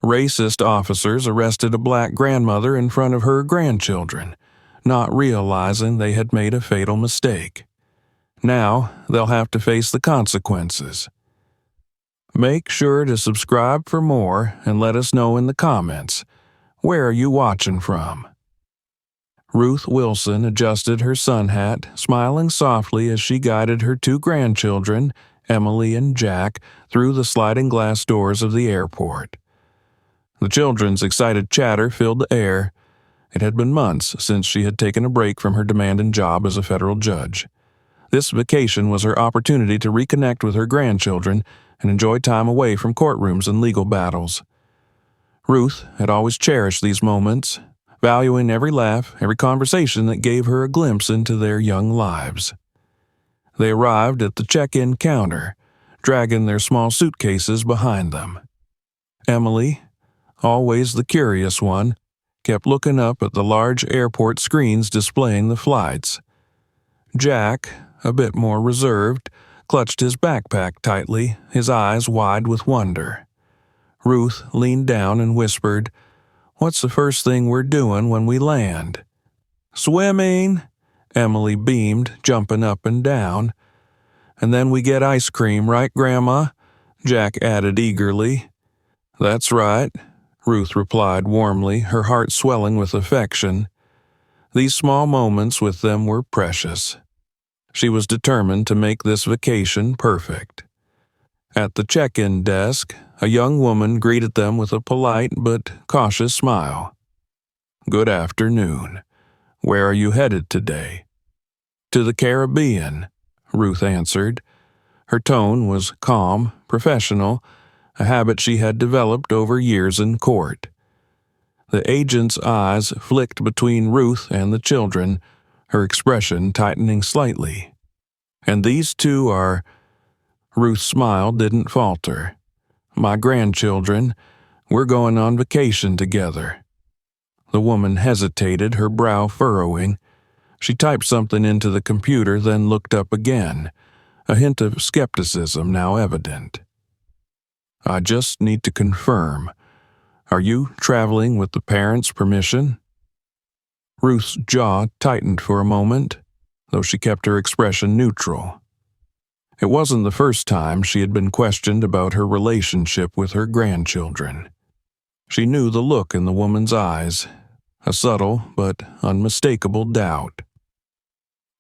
Racist officers arrested a black grandmother in front of her grandchildren, not realizing they had made a fatal mistake. Now they'll have to face the consequences. Make sure to subscribe for more and let us know in the comments. Where are you watching from? Ruth Wilson adjusted her sun hat, smiling softly as she guided her two grandchildren, Emily and Jack, through the sliding glass doors of the airport. The children's excited chatter filled the air. It had been months since she had taken a break from her demanding job as a federal judge. This vacation was her opportunity to reconnect with her grandchildren and enjoy time away from courtrooms and legal battles. Ruth had always cherished these moments, valuing every laugh, every conversation that gave her a glimpse into their young lives. They arrived at the check-in counter, dragging their small suitcases behind them. Emily, always the curious one, kept looking up at the large airport screens displaying the flights. Jack, a bit more reserved, clutched his backpack tightly, his eyes wide with wonder. Ruth leaned down and whispered, "What's the first thing we're doing when we land?" "Swimming," Emily beamed, jumping up and down. "And then we get ice cream, right, Grandma?" Jack added eagerly. "That's right," Ruth replied warmly, her heart swelling with affection. These small moments with them were precious. She was determined to make this vacation perfect. At the check-in desk, a young woman greeted them with a polite but cautious smile. "Good afternoon. Where are you headed today?" "To the Caribbean," Ruth answered. Her tone was calm, professional, a habit she had developed over years in court. The agent's eyes flicked between Ruth and the children, her expression tightening slightly. "And these two are—" Ruth's smile didn't falter. "My grandchildren. We're going on vacation together." The woman hesitated, her brow furrowing. She typed something into the computer, then looked up again, a hint of skepticism now evident. "I just need to confirm. Are you traveling with the parents' permission?" Ruth's jaw tightened for a moment, though she kept her expression neutral. It wasn't the first time she had been questioned about her relationship with her grandchildren. She knew the look in the woman's eyes, a subtle but unmistakable doubt.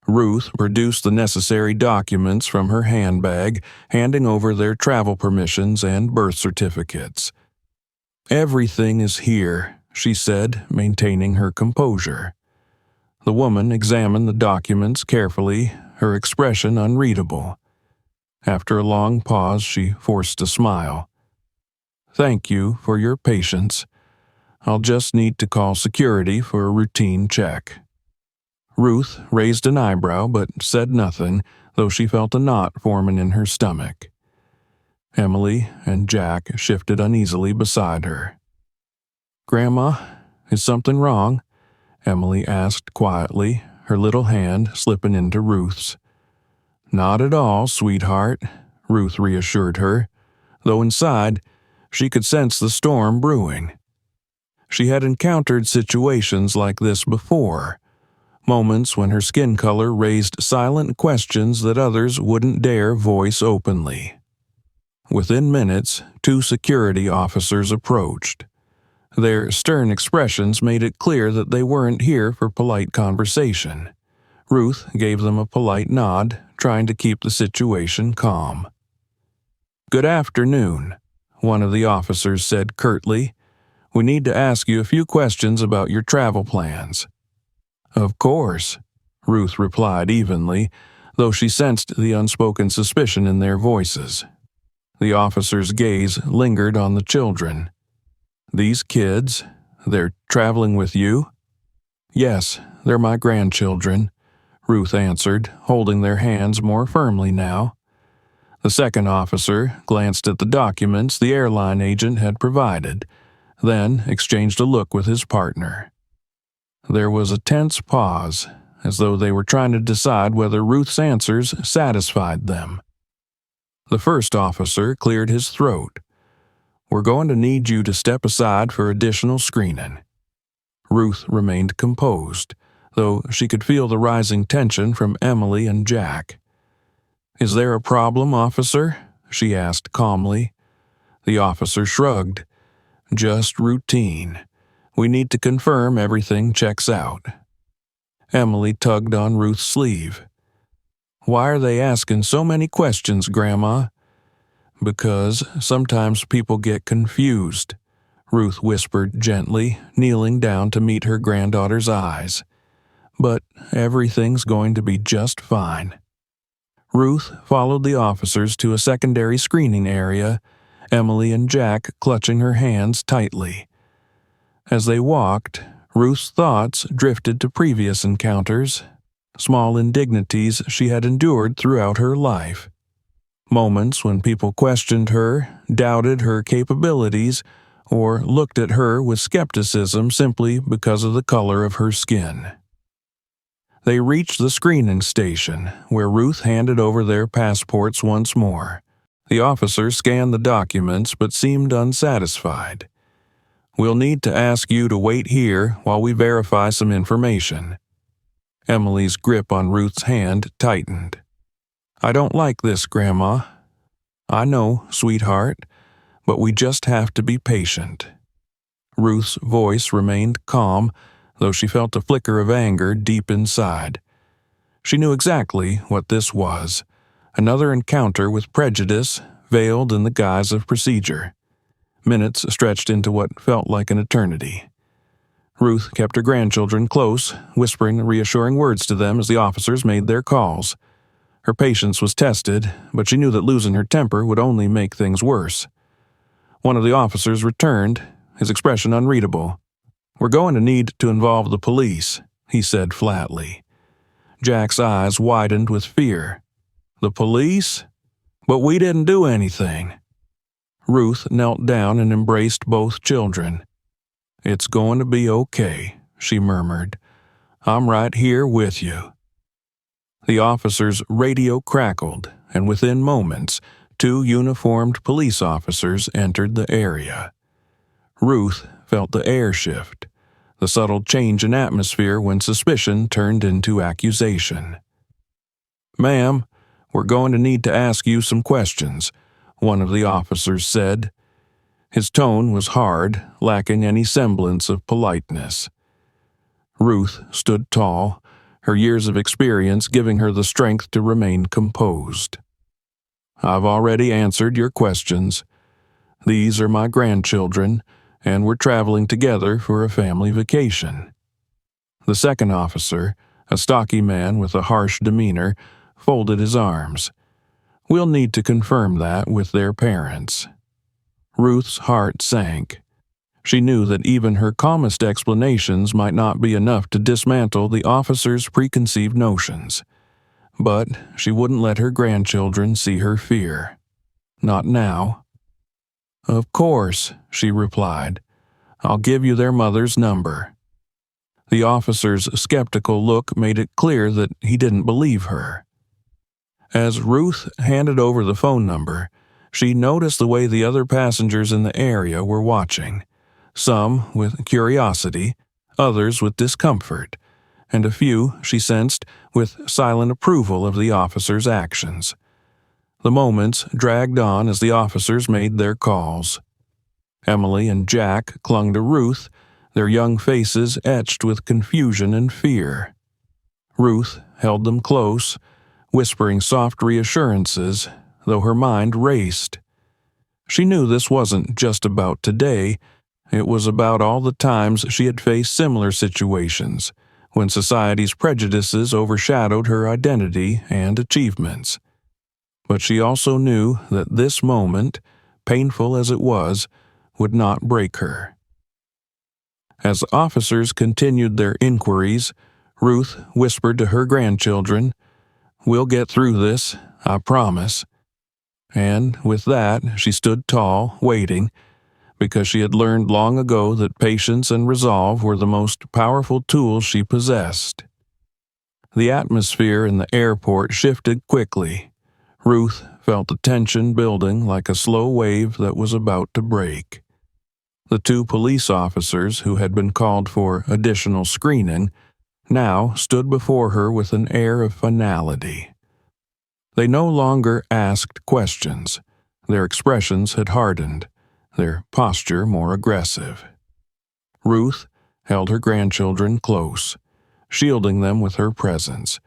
Ruth produced the necessary documents from her handbag, handing over their travel permissions and birth certificates. "Everything is here," she said, maintaining her composure. The woman examined the documents carefully, her expression unreadable. After a long pause, she forced a smile. "Thank you for your patience. I'll just need to call security for a routine check." Ruth raised an eyebrow but said nothing, though she felt a knot forming in her stomach. Emily and Jack shifted uneasily beside her. "Grandma, is something wrong?" Emily asked quietly, her little hand slipping into Ruth's. "Not at all, sweetheart," Ruth reassured her, though inside she could sense the storm brewing. She had encountered situations like this before, moments when her skin color raised silent questions that others wouldn't dare voice openly. Within minutes, two security officers approached. Their stern expressions made it clear that they weren't here for polite conversation. Ruth gave them a polite nod, trying to keep the situation calm. "Good afternoon," one of the officers said curtly. "We need to ask you a few questions about your travel plans." "Of course," Ruth replied evenly, though she sensed the unspoken suspicion in their voices. The officer's gaze lingered on the children. "These kids, they're traveling with you?" "Yes, they're my grandchildren," Ruth answered, holding their hands more firmly now. The second officer glanced at the documents the airline agent had provided, then exchanged a look with his partner. There was a tense pause, as though they were trying to decide whether Ruth's answers satisfied them. The first officer cleared his throat. We're going to need you to step aside for additional screening." Ruth remained composed, though she could feel the rising tension from Emily and Jack. "Is there a problem, officer?" she asked calmly. The officer shrugged. "Just routine. We need to confirm everything checks out." Emily tugged on Ruth's sleeve. "Why are they asking so many questions, Grandma?" "Because sometimes people get confused," Ruth whispered gently, kneeling down to meet her granddaughter's eyes. "But everything's going to be just fine." Ruth followed the officers to a secondary screening area, Emily and Jack clutching her hands tightly. As they walked, Ruth's thoughts drifted to previous encounters, small indignities she had endured throughout her life. Moments when people questioned her, doubted her capabilities, or looked at her with skepticism simply because of the color of her skin. They reached the screening station, where Ruth handed over their passports once more. The officer scanned the documents but seemed unsatisfied. "We'll need to ask you to wait here while we verify some information." Emily's grip on Ruth's hand tightened. "I don't like this, Grandma." "I know, sweetheart, but we just have to be patient." Ruth's voice remained calm, though she felt a flicker of anger deep inside. She knew exactly what this was, another encounter with prejudice veiled in the guise of procedure. Minutes stretched into what felt like an eternity. Ruth kept her grandchildren close, whispering reassuring words to them as the officers made their calls. Her patience was tested, but she knew that losing her temper would only make things worse. One of the officers returned, his expression unreadable. "We're going to need to involve the police," he said flatly. Jack's eyes widened with fear. "The police? But we didn't do anything." Ruth knelt down and embraced both children. "It's going to be okay," she murmured. "I'm right here with you." The officer's radio crackled, and within moments, 2 uniformed police officers entered the area. Ruth felt the air shift, the subtle change in atmosphere when suspicion turned into accusation. "Ma'am, we're going to need to ask you some questions," one of the officers said. His tone was hard, lacking any semblance of politeness. Ruth stood tall, her years of experience giving her the strength to remain composed. "I've already answered your questions. These are my grandchildren, and we're traveling together for a family vacation." The second officer, a stocky man with a harsh demeanor, folded his arms. "We'll need to confirm that with their parents." Ruth's heart sank. She knew that even her calmest explanations might not be enough to dismantle the officer's preconceived notions. But she wouldn't let her grandchildren see her fear. Not now. "Of course," she replied. "I'll give you their mother's number." The officer's skeptical look made it clear that he didn't believe her. As Ruth handed over the phone number, she noticed the way the other passengers in the area were watching. Some with curiosity, others with discomfort, and a few, she sensed, with silent approval of the officer's actions. The moments dragged on as the officers made their calls. Emily and Jack clung to Ruth, their young faces etched with confusion and fear. Ruth held them close, whispering soft reassurances, though her mind raced. She knew this wasn't just about today. It was about all the times she had faced similar situations, when society's prejudices overshadowed her identity and achievements. But she also knew that this moment, painful as it was, would not break her. As officers continued their inquiries, Ruth whispered to her grandchildren, "We'll get through this, I promise." And with that, she stood tall, waiting, because she had learned long ago that patience and resolve were the most powerful tools she possessed. The atmosphere in the airport shifted quickly. Ruth felt the tension building like a slow wave that was about to break. The two police officers who had been called for additional screening now stood before her with an air of finality. They no longer asked questions. Their expressions had hardened, their posture more aggressive. Ruth held her grandchildren close, shielding them with her presence,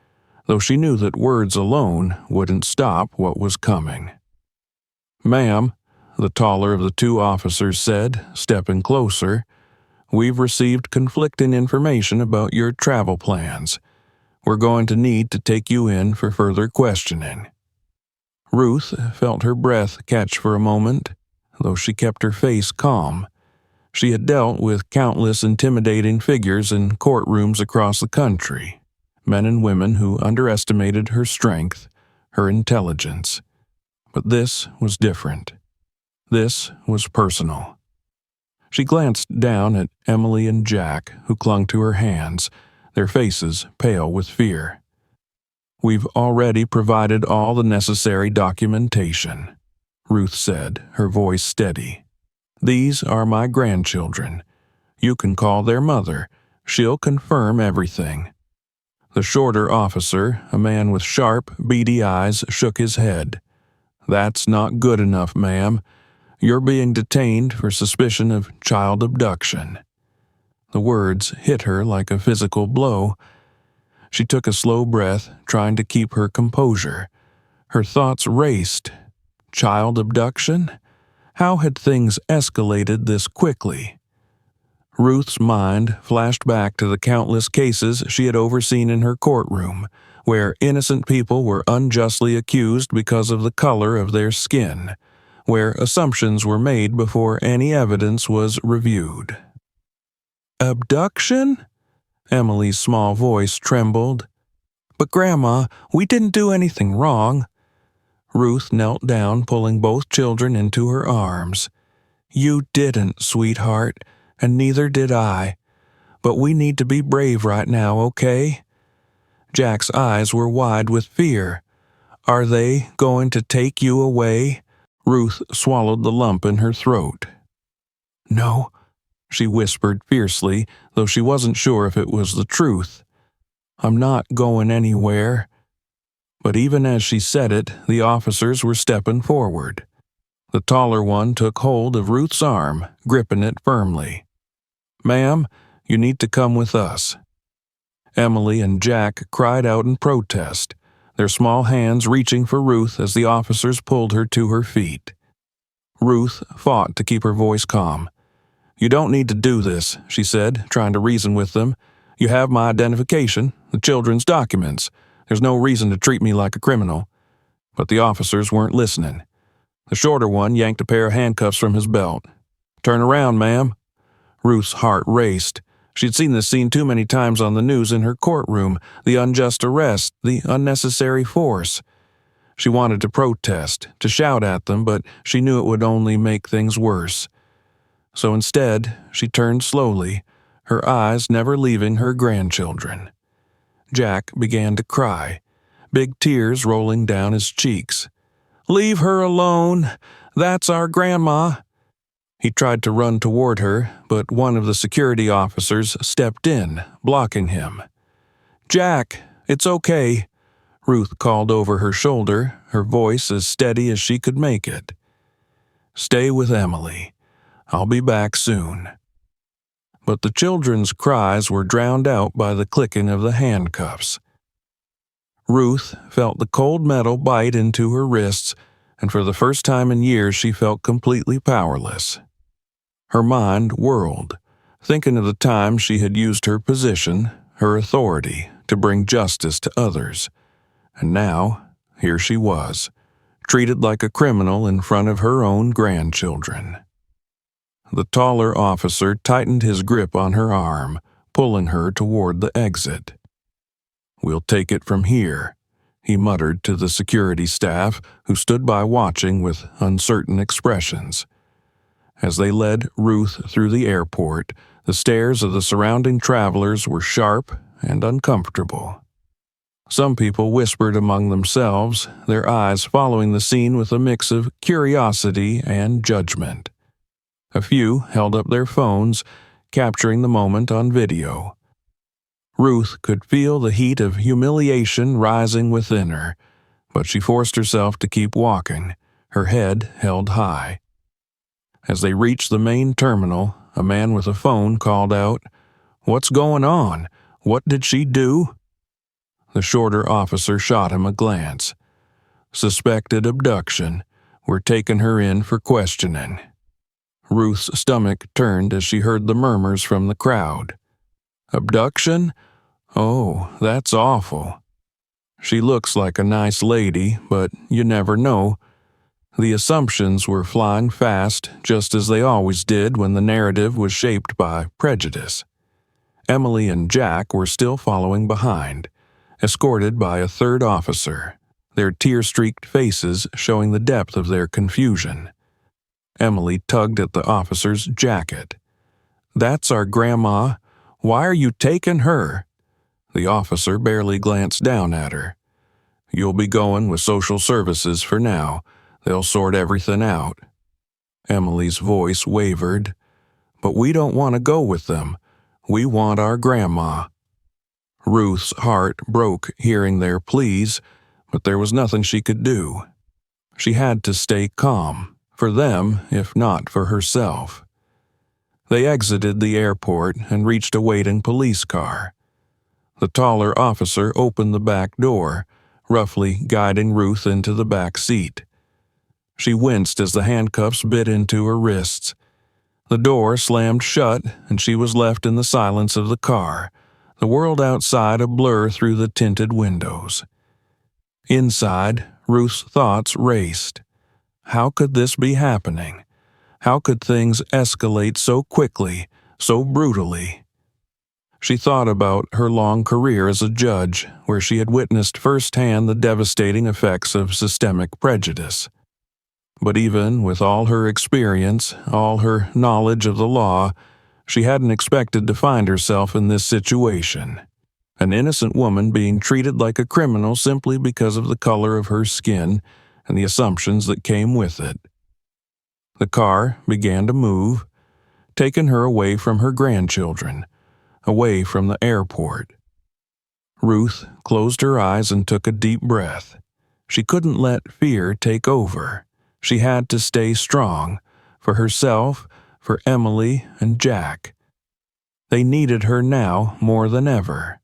though she knew that words alone wouldn't stop what was coming. "Ma'am," the taller of the two officers said, stepping closer, "we've received conflicting information about your travel plans. We're going to need to take you in for further questioning." Ruth felt her breath catch for a moment, though she kept her face calm. She had dealt with countless intimidating figures in courtrooms across the country, men and women who underestimated her strength, her intelligence. But this was different. This was personal. She glanced down at Emily and Jack, who clung to her hands, their faces pale with fear. "We've already provided all the necessary documentation," Ruth said, her voice steady. "These are my grandchildren. You can call their mother. She'll confirm everything." The shorter officer, a man with sharp, beady eyes, shook his head. "That's not good enough, ma'am. You're being detained for suspicion of child abduction." The words hit her like a physical blow. She took a slow breath, trying to keep her composure. Her thoughts raced. Child abduction? How had things escalated this quickly? Ruth's mind flashed back to the countless cases she had overseen in her courtroom, where innocent people were unjustly accused because of the color of their skin, where assumptions were made before any evidence was reviewed. "Abduction?" Emily's small voice trembled. "But Grandma, we didn't do anything wrong." Ruth knelt down, pulling both children into her arms. "You didn't, sweetheart, and neither did I. But we need to be brave right now, okay?" Jack's eyes were wide with fear. "Are they going to take you away?" Ruth swallowed the lump in her throat. "No," she whispered fiercely, though she wasn't sure if it was the truth. "I'm not going anywhere." But even as she said it, the officers were stepping forward. The taller one took hold of Ruth's arm, gripping it firmly. "Ma'am, you need to come with us." Emily and Jack cried out in protest, their small hands reaching for Ruth as the officers pulled her to her feet. Ruth fought to keep her voice calm. "You don't need to do this," she said, trying to reason with them. "You have my identification, the children's documents. There's no reason to treat me like a criminal." But the officers weren't listening. The shorter one yanked a pair of handcuffs from his belt. "Turn around, ma'am." Ruth's heart raced. She'd seen this scene too many times on the news in her courtroom, the unjust arrest, the unnecessary force. She wanted to protest, to shout at them, but she knew it would only make things worse. So instead, she turned slowly, her eyes never leaving her grandchildren. Jack began to cry, big tears rolling down his cheeks. "Leave her alone! That's our grandma!" He tried to run toward her, but one of the security officers stepped in, blocking him. "Jack, it's okay," Ruth called over her shoulder, her voice as steady as she could make it. "Stay with Emily. I'll be back soon." But the children's cries were drowned out by the clicking of the handcuffs. Ruth felt the cold metal bite into her wrists, and for the first time in years she felt completely powerless. Her mind whirled, thinking of the time she had used her position, her authority, to bring justice to others. And now, here she was, treated like a criminal in front of her own grandchildren. The taller officer tightened his grip on her arm, pulling her toward the exit. "We'll take it from here," he muttered to the security staff, who stood by watching with uncertain expressions. As they led Ruth through the airport, the stares of the surrounding travelers were sharp and uncomfortable. Some people whispered among themselves, their eyes following the scene with a mix of curiosity and judgment. A few held up their phones, capturing the moment on video. Ruth could feel the heat of humiliation rising within her, but she forced herself to keep walking, her head held high. As they reached the main terminal, a man with a phone called out, "What's going on? What did she do?" The shorter officer shot him a glance. "Suspected abduction. We're taking her in for questioning." Ruth's stomach turned as she heard the murmurs from the crowd. "Abduction? Oh, that's awful. She looks like a nice lady, but you never know." The assumptions were flying fast, just as they always did when the narrative was shaped by prejudice. Emily and Jack were still following behind, escorted by a third officer, their tear-streaked faces showing the depth of their confusion. Emily tugged at the officer's jacket. "That's our grandma. Why are you taking her?" The officer barely glanced down at her. "You'll be going with social services for now. They'll sort everything out." Emily's voice wavered. "But we don't want to go with them. We want our grandma." Ruth's heart broke hearing their pleas, but there was nothing she could do. She had to stay calm, for them, if not for herself. They exited the airport and reached a waiting police car. The taller officer opened the back door, roughly guiding Ruth into the back seat. She winced as the handcuffs bit into her wrists. The door slammed shut, and she was left in the silence of the car, the world outside a blur through the tinted windows. Inside, Ruth's thoughts raced. How could this be happening? How could things escalate so quickly, so brutally? She thought about her long career as a judge, where she had witnessed firsthand the devastating effects of systemic prejudice. But even with all her experience, all her knowledge of the law, she hadn't expected to find herself in this situation. An innocent woman being treated like a criminal simply because of the color of her skin and the assumptions that came with it. The car began to move, taking her away from her grandchildren, away from the airport. Ruth closed her eyes and took a deep breath. She couldn't let fear take over. She had to stay strong, for herself, for Emily and Jack. They needed her now more than ever.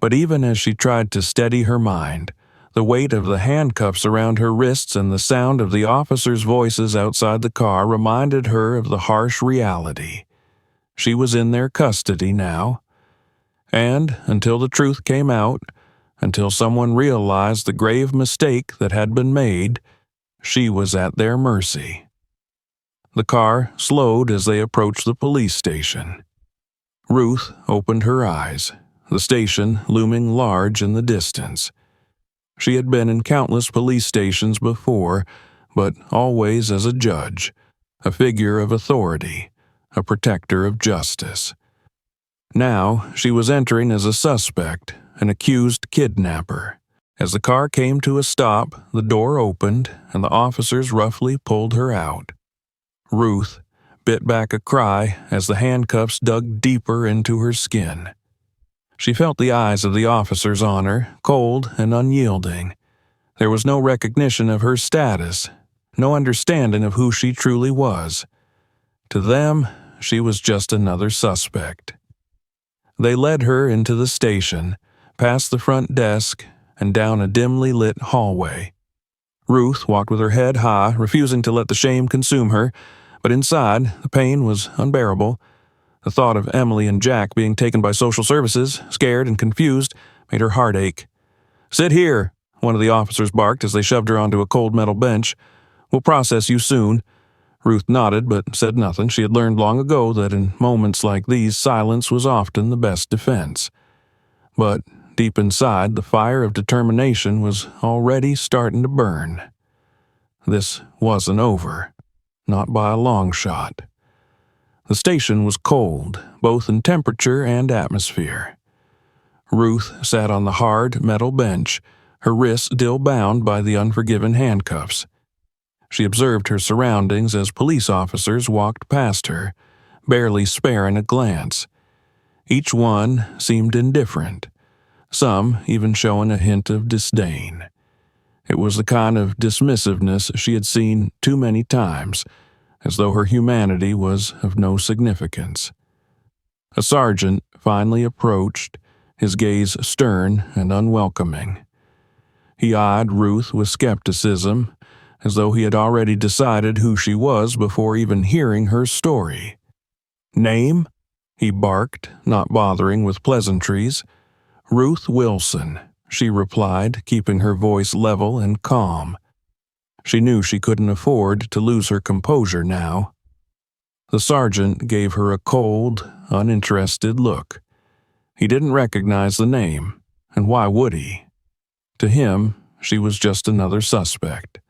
But even as she tried to steady her mind, the weight of the handcuffs around her wrists and the sound of the officers' voices outside the car reminded her of the harsh reality. She was in their custody now. And until the truth came out, until someone realized the grave mistake that had been made, she was at their mercy. The car slowed as they approached the police station. Ruth opened her eyes, the station looming large in the distance. She had been in countless police stations before, but always as a judge, a figure of authority, a protector of justice. Now she was entering as a suspect, an accused kidnapper. As the car came to a stop, the door opened, and the officers roughly pulled her out. Ruth bit back a cry as the handcuffs dug deeper into her skin. She felt the eyes of the officers on her, cold and unyielding. There was no recognition of her status, no understanding of who she truly was. To them, she was just another suspect. They led her into the station, past the front desk, and down a dimly lit hallway. Ruth walked with her head high, refusing to let the shame consume her, but inside, the pain was unbearable. The thought of Emily and Jack being taken by social services, scared and confused, made her heart ache. "Sit here," one of the officers barked as they shoved her onto a cold metal bench. "We'll process you soon." Ruth nodded but said nothing. She had learned long ago that in moments like these, silence was often the best defense. But deep inside, the fire of determination was already starting to burn. This wasn't over, not by a long shot. The station was cold, both in temperature and atmosphere. Ruth sat on the hard metal bench, her wrists still bound by the unforgiven handcuffs. She observed her surroundings as police officers walked past her, barely sparing a glance. Each one seemed indifferent, some even showing a hint of disdain. It was the kind of dismissiveness she had seen too many times, as though her humanity was of no significance. A sergeant finally approached, his gaze stern and unwelcoming. He eyed Ruth with skepticism, as though he had already decided who she was before even hearing her story. "Name?" he barked, not bothering with pleasantries. "Ruth Wilson," she replied, keeping her voice level and calm. She knew she couldn't afford to lose her composure now. The sergeant gave her a cold, uninterested look. He didn't recognize the name, and why would he? To him, she was just another suspect.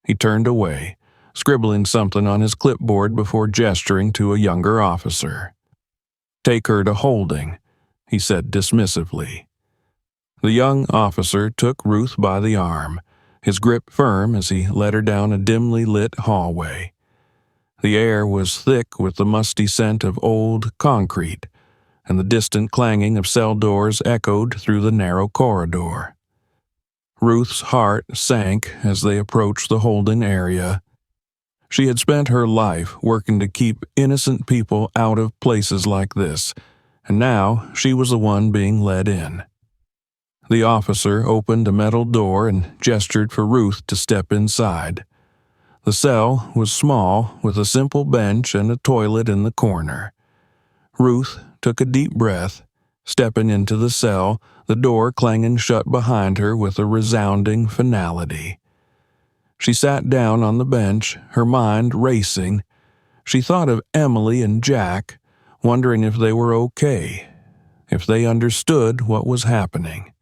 He turned away, scribbling something on his clipboard before gesturing to a younger officer. "Take her to holding," he said dismissively. The young officer took Ruth by the arm, his grip firm as he led her down a dimly lit hallway. The air was thick with the musty scent of old concrete, and the distant clanging of cell doors echoed through the narrow corridor. Ruth's heart sank as they approached the holding area. She had spent her life working to keep innocent people out of places like this, and now she was the one being led in. The officer opened a metal door and gestured for Ruth to step inside. The cell was small, with a simple bench and a toilet in the corner. Ruth took a deep breath, stepping into the cell, the door clanging shut behind her with a resounding finality. She sat down on the bench, her mind racing. She thought of Emily and Jack, wondering if they were okay, if they understood what was happening.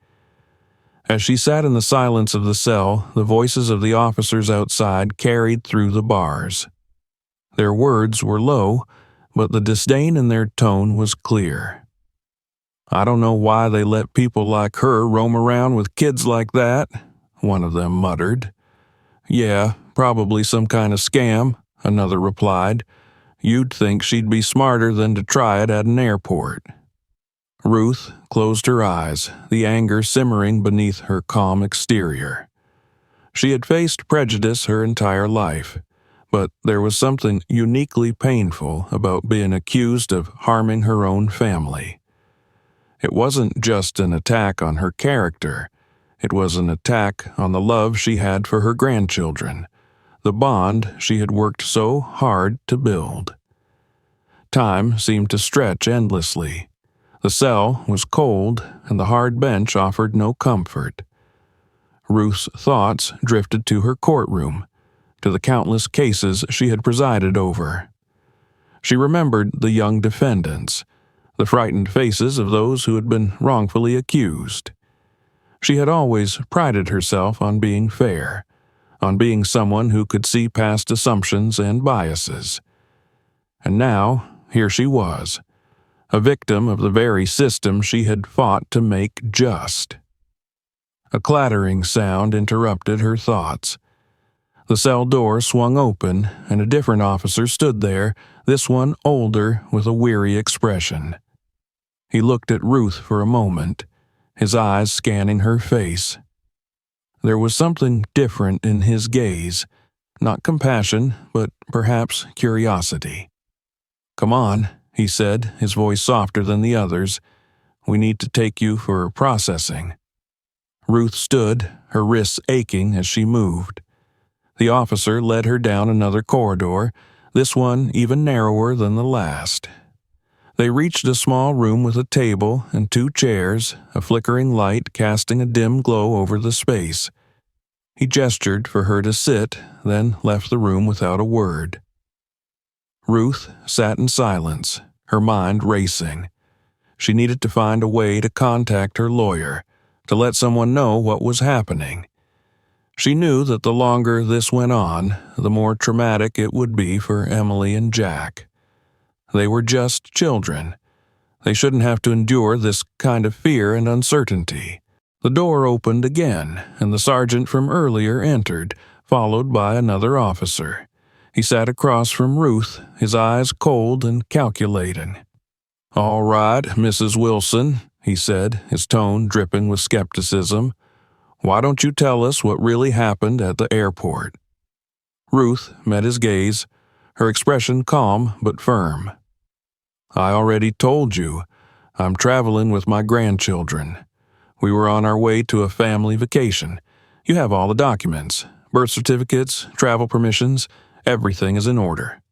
As she sat in the silence of the cell, the voices of the officers outside carried through the bars. Their words were low, but the disdain in their tone was clear. "I don't know why they let people like her roam around with kids like that," one of them muttered. "Yeah, probably some kind of scam," another replied. "You'd think she'd be smarter than to try it at an airport." Ruth closed her eyes, the anger simmering beneath her calm exterior. She had faced prejudice her entire life, but there was something uniquely painful about being accused of harming her own family. It wasn't just an attack on her character, it was an attack on the love she had for her grandchildren, the bond she had worked so hard to build. Time seemed to stretch endlessly. The cell was cold, and the hard bench offered no comfort. Ruth's thoughts drifted to her courtroom, to the countless cases she had presided over. She remembered the young defendants, the frightened faces of those who had been wrongfully accused. She had always prided herself on being fair, on being someone who could see past assumptions and biases. And now, here she was, a victim of the very system she had fought to make just. A clattering sound interrupted her thoughts. The cell door swung open, and a different officer stood there, this one older with a weary expression. He looked at Ruth for a moment, his eyes scanning her face. There was something different in his gaze, not compassion, but perhaps curiosity. "Come on," he said, his voice softer than the others. "We need to take you for processing." Ruth stood, her wrists aching as she moved. The officer led her down another corridor, this one even narrower than the last. They reached a small room with a table and 2 chairs, a flickering light casting a dim glow over the space. He gestured for her to sit, then left the room without a word. Ruth sat in silence, her mind racing. She needed to find a way to contact her lawyer, to let someone know what was happening. She knew that the longer this went on, the more traumatic it would be for Emily and Jack. They were just children. They shouldn't have to endure this kind of fear and uncertainty. The door opened again, and the sergeant from earlier entered, followed by another officer. He sat across from Ruth, his eyes cold and calculating. "All right, Mrs. Wilson," he said, his tone dripping with skepticism. "Why don't you tell us what really happened at the airport?" Ruth met his gaze, her expression calm but firm. "I already told you. I'm traveling with my grandchildren. We were on our way to a family vacation. You have all the documents, birth certificates, travel permissions, everything is in order."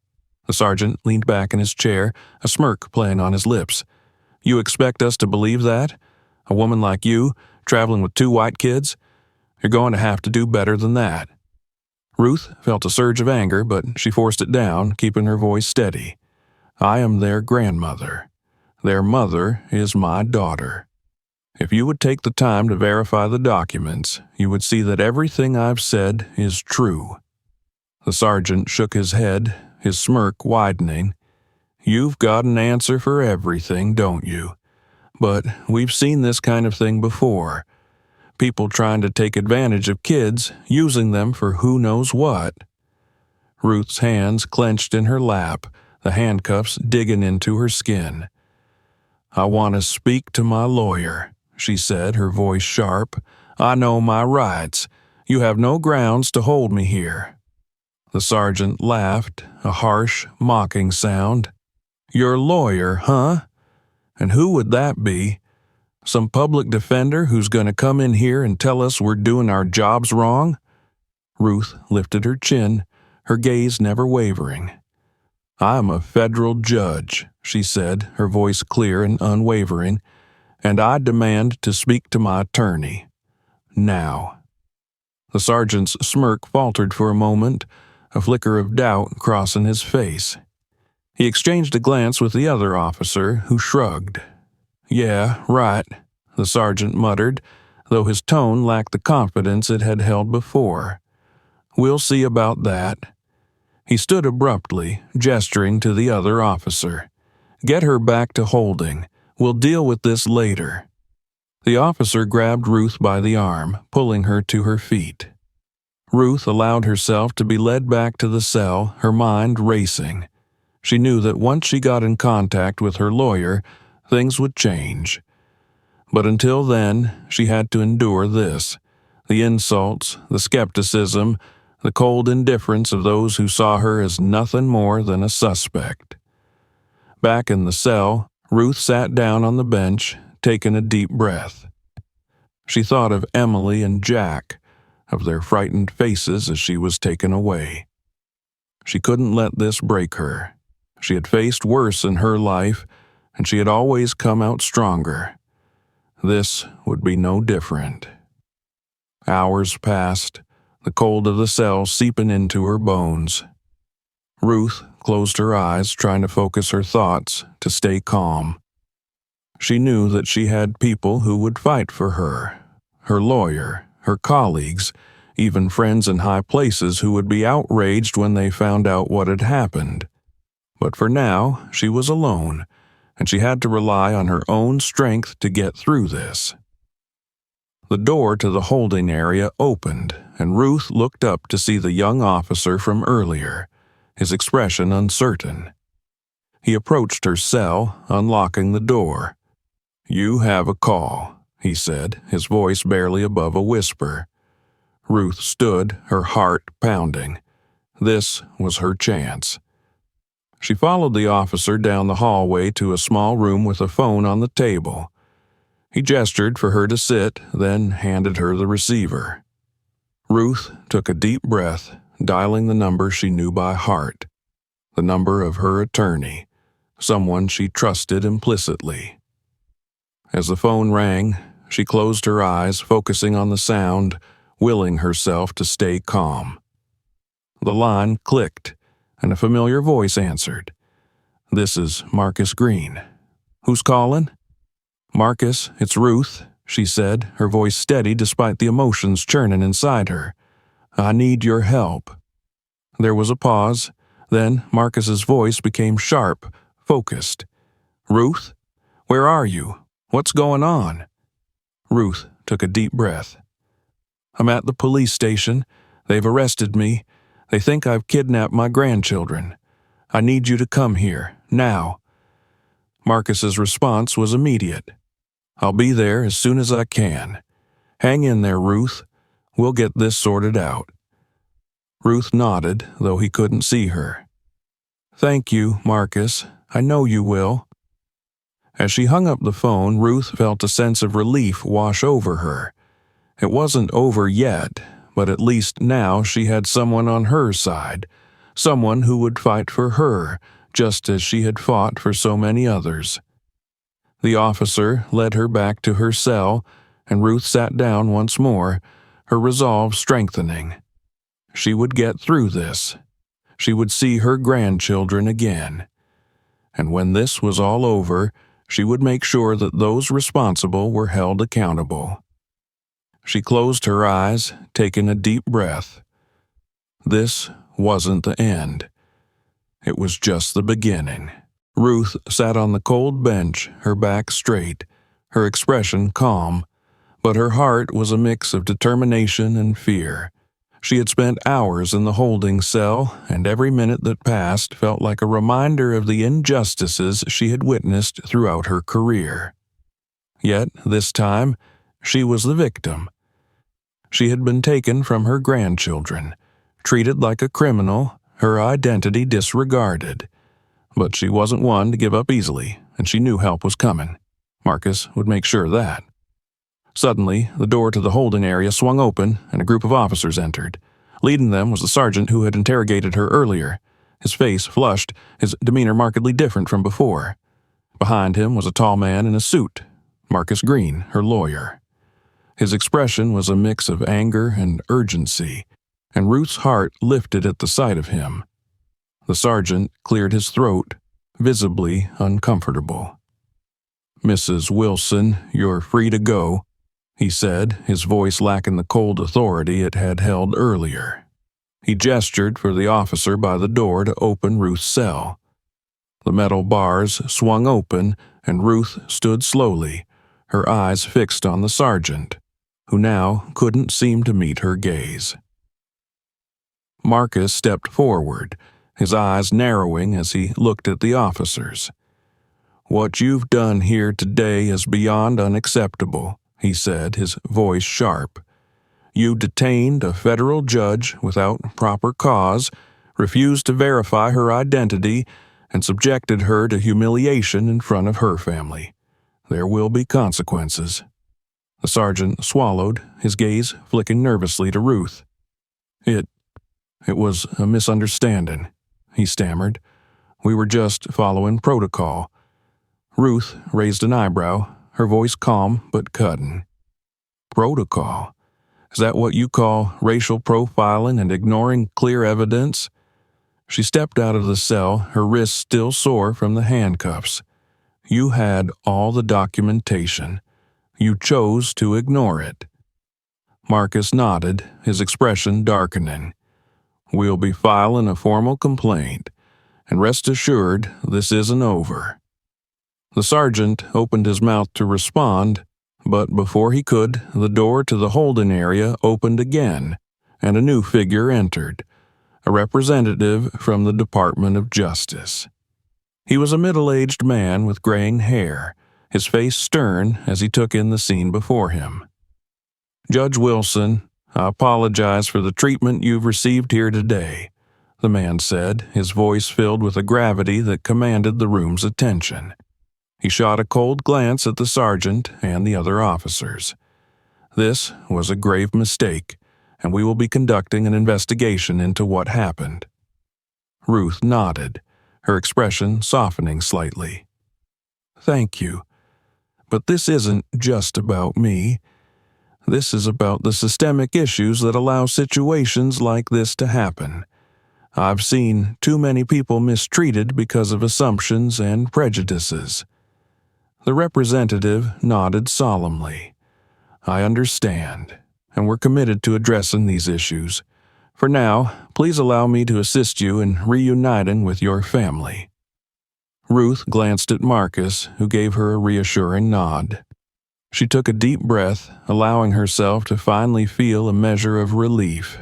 The sergeant leaned back in his chair, a smirk playing on his lips. "You expect us to believe that? A woman like you, traveling with 2 white kids? You're going to have to do better than that." Ruth felt a surge of anger, but she forced it down, keeping her voice steady. "I am their grandmother. Their mother is my daughter. If you would take the time to verify the documents, you would see that everything I've said is true." The sergeant shook his head, his smirk widening. "You've got an answer for everything, don't you? But we've seen this kind of thing before. People trying to take advantage of kids, using them for who knows what." Ruth's hands clenched in her lap, the handcuffs digging into her skin. "I want to speak to my lawyer," she said, her voice sharp. "I know my rights. You have no grounds to hold me here." The sergeant laughed, a harsh, mocking sound. "Your lawyer, huh? And who would that be? Some public defender who's going to come in here and tell us we're doing our jobs wrong?" Ruth lifted her chin, her gaze never wavering. "I'm a federal judge," she said, her voice clear and unwavering, "and I demand to speak to my attorney. Now." The sergeant's smirk faltered for a moment, a flicker of doubt crossing his face. He exchanged a glance with the other officer, who shrugged. "Yeah, right," the sergeant muttered, though his tone lacked the confidence it had held before. "We'll see about that." He stood abruptly, gesturing to the other officer. "Get her back to holding. We'll deal with this later." The officer grabbed Ruth by the arm, pulling her to her feet. Ruth allowed herself to be led back to the cell, her mind racing. She knew that once she got in contact with her lawyer, things would change. But until then, she had to endure this: the insults, the skepticism, the cold indifference of those who saw her as nothing more than a suspect. Back in the cell, Ruth sat down on the bench, taking a deep breath. She thought of Emily and Jack, of their frightened faces as she was taken away. She couldn't let this break her. She had faced worse in her life, and she had always come out stronger. This would be no different. Hours passed, the cold of the cell seeping into her bones. Ruth closed her eyes, trying to focus her thoughts, to stay calm. She knew that she had people who would fight for her: her lawyer, her colleagues, even friends in high places who would be outraged when they found out what had happened. But for now, she was alone, and she had to rely on her own strength to get through this. The door to the holding area opened, and Ruth looked up to see the young officer from earlier, his expression uncertain. He approached her cell, unlocking the door. "You have a call," he said, his voice barely above a whisper. Ruth stood, her heart pounding. This was her chance. She followed the officer down the hallway to a small room with a phone on the table. He gestured for her to sit, then handed her the receiver. Ruth took a deep breath, dialing the number she knew by heart, the number of her attorney, someone she trusted implicitly. As the phone rang, she closed her eyes, focusing on the sound, willing herself to stay calm. The line clicked, and a familiar voice answered. "This is Marcus Green. Who's calling?" "Marcus, it's Ruth," she said, her voice steady despite the emotions churning inside her. "I need your help." There was a pause, then Marcus's voice became sharp, focused. "Ruth? Where are you? What's going on?" Ruth took a deep breath. "I'm at the police station. They've arrested me. They think I've kidnapped my grandchildren. I need you to come here, now." Marcus's response was immediate. "I'll be there as soon as I can. Hang in there, Ruth. We'll get this sorted out." Ruth nodded, though he couldn't see her. "Thank you, Marcus. I know you will." As she hung up the phone, Ruth felt a sense of relief wash over her. It wasn't over yet, but at least now she had someone on her side, someone who would fight for her, just as she had fought for so many others. The officer led her back to her cell, and Ruth sat down once more, her resolve strengthening. She would get through this. She would see her grandchildren again. And when this was all over, she would make sure that those responsible were held accountable. She closed her eyes, taking a deep breath. This wasn't the end. It was just the beginning. Ruth sat on the cold bench, her back straight, her expression calm, but her heart was a mix of determination and fear. She had spent hours in the holding cell, and every minute that passed felt like a reminder of the injustices she had witnessed throughout her career. Yet, this time, she was the victim. She had been taken from her grandchildren, treated like a criminal, her identity disregarded. But she wasn't one to give up easily, and she knew help was coming. Marcus would make sure of that. Suddenly, the door to the holding area swung open, and a group of officers entered. Leading them was the sergeant who had interrogated her earlier, his face flushed, his demeanor markedly different from before. Behind him was a tall man in a suit, Marcus Green, her lawyer. His expression was a mix of anger and urgency, and Ruth's heart lifted at the sight of him. The sergeant cleared his throat, visibly uncomfortable. "Mrs. Wilson, you're free to go," he said, his voice lacking the cold authority it had held earlier. He gestured for the officer by the door to open Ruth's cell. The metal bars swung open, and Ruth stood slowly, her eyes fixed on the sergeant, who now couldn't seem to meet her gaze. Marcus stepped forward, his eyes narrowing as he looked at the officers. "What you've done here today is beyond unacceptable," he said, his voice sharp. "You detained a federal judge without proper cause, refused to verify her identity, and subjected her to humiliation in front of her family. There will be consequences." The sergeant swallowed, his gaze flicking nervously to Ruth. It was a misunderstanding," he stammered. "We were just following protocol." Ruth raised an eyebrow, her voice calm but cutting. "Protocol? Is that what you call racial profiling and ignoring clear evidence?" She stepped out of the cell, her wrists still sore from the handcuffs. "You had all the documentation. You chose to ignore it." Marcus nodded, his expression darkening. "We'll be filing a formal complaint, and rest assured this isn't over." The sergeant opened his mouth to respond, but before he could, the door to the holding area opened again, and a new figure entered, a representative from the Department of Justice. He was a middle-aged man with graying hair, his face stern as he took in the scene before him. "Judge Wilson, I apologize for the treatment you've received here today," the man said, his voice filled with a gravity that commanded the room's attention. He shot a cold glance at the sergeant and the other officers. "This was a grave mistake, and we will be conducting an investigation into what happened." Ruth nodded, her expression softening slightly. "Thank you. But this isn't just about me. This is about the systemic issues that allow situations like this to happen. I've seen too many people mistreated because of assumptions and prejudices." The representative nodded solemnly. "I understand, and we're committed to addressing these issues. For now, please allow me to assist you in reuniting with your family." Ruth glanced at Marcus, who gave her a reassuring nod. She took a deep breath, allowing herself to finally feel a measure of relief.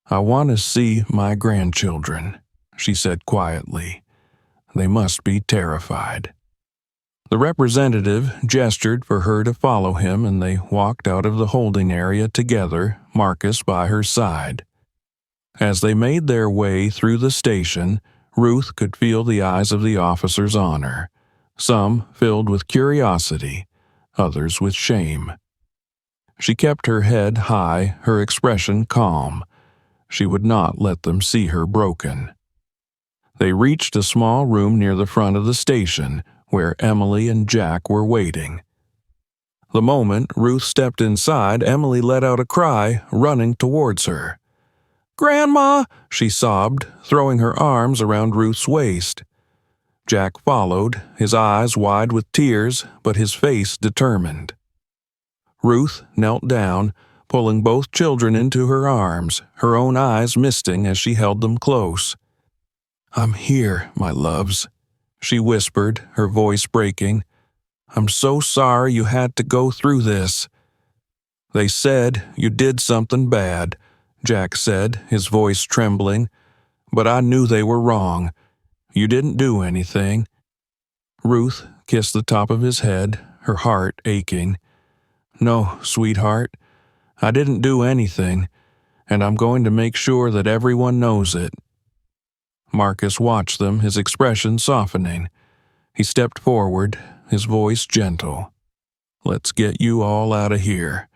"I want to see my grandchildren," she said quietly. "They must be terrified." The representative gestured for her to follow him, and they walked out of the holding area together, Marcus by her side. As they made their way through the station, Ruth could feel the eyes of the officers on her, some filled with curiosity, others with shame. She kept her head high, her expression calm. She would not let them see her broken. They reached a small room near the front of the station, where Emily and Jack were waiting. The moment Ruth stepped inside, Emily let out a cry, running towards her. "Grandma!" she sobbed, throwing her arms around Ruth's waist. Jack followed, his eyes wide with tears, but his face determined. Ruth knelt down, pulling both children into her arms, her own eyes misting as she held them close. "I'm here, my loves," she whispered, her voice breaking. "I'm so sorry you had to go through this." "They said you did something bad," Jack said, his voice trembling. "But I knew they were wrong. You didn't do anything." Ruth kissed the top of his head, her heart aching. "No, sweetheart, I didn't do anything, and I'm going to make sure that everyone knows it." Marcus watched them, his expression softening. He stepped forward, his voice gentle. "Let's get you all out of here.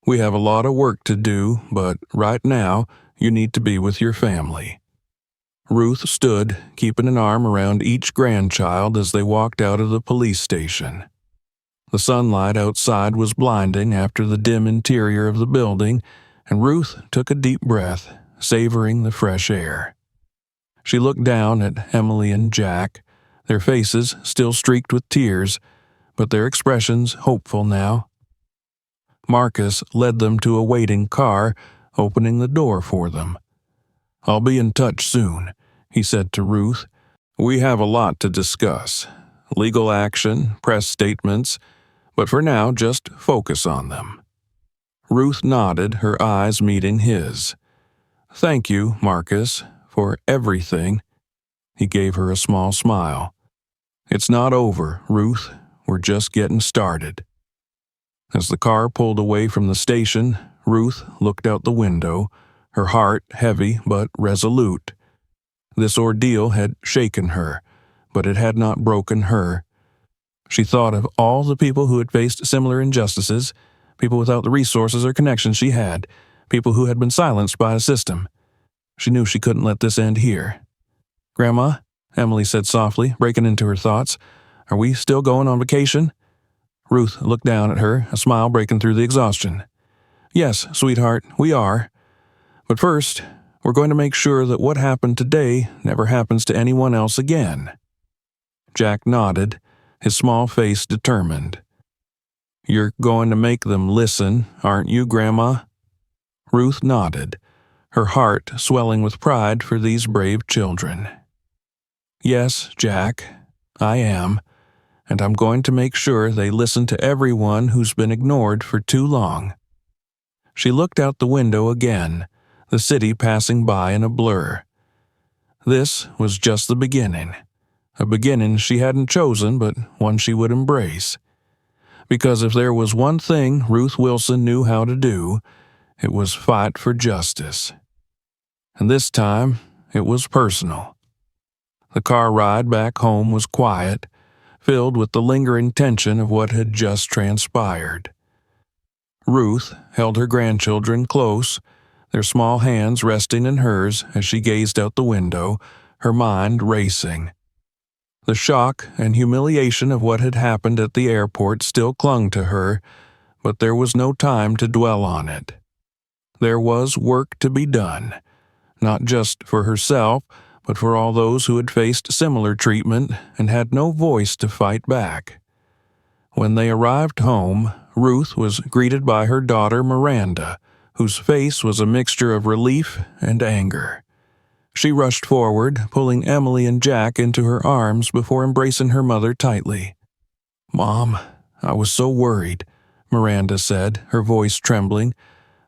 We have a lot of work to do, but right now you need to be with your family." Ruth stood, keeping an arm around each grandchild as they walked out of the police station. The sunlight outside was blinding after the dim interior of the building, and Ruth took a deep breath, savoring the fresh air. She looked down at Emily and Jack, their faces still streaked with tears, but their expressions hopeful now. Marcus led them to a waiting car, opening the door for them. "I'll be in touch soon," he said to Ruth. "We have a lot to discuss. Legal action, press statements, but for now just focus on them." Ruth nodded, her eyes meeting his. "Thank you, Marcus, for everything." He gave her a small smile. "It's not over, Ruth. We're just getting started." As the car pulled away from the station, Ruth looked out the window, her heart heavy but resolute. This ordeal had shaken her, but it had not broken her. She thought of all the people who had faced similar injustices, people without the resources or connections she had, people who had been silenced by a system. She knew she couldn't let this end here. "Grandma," Emily said softly, breaking into her thoughts, "are we still going on vacation?" Ruth looked down at her, a smile breaking through the exhaustion. "Yes, sweetheart, we are. But first, we're going to make sure that what happened today never happens to anyone else again." Jack nodded, his small face determined. "You're going to make them listen, aren't you, Grandma?" Ruth nodded, her heart swelling with pride for these brave children. "Yes, Jack, I am. And I'm going to make sure they listen to everyone who's been ignored for too long." She looked out the window again, the city passing by in a blur. This was just the beginning, a beginning she hadn't chosen, but one she would embrace. Because if there was one thing Ruth Wilson knew how to do, it was fight for justice. And this time, it was personal. The car ride back home was quiet, filled with the lingering tension of what had just transpired. Ruth held her grandchildren close, their small hands resting in hers as she gazed out the window, her mind racing. The shock and humiliation of what had happened at the airport still clung to her, but there was no time to dwell on it. There was work to be done, not just for herself, but for all those who had faced similar treatment and had no voice to fight back. When they arrived home, Ruth was greeted by her daughter Miranda, whose face was a mixture of relief and anger. She rushed forward, pulling Emily and Jack into her arms before embracing her mother tightly. "Mom, I was so worried," Miranda said, her voice trembling.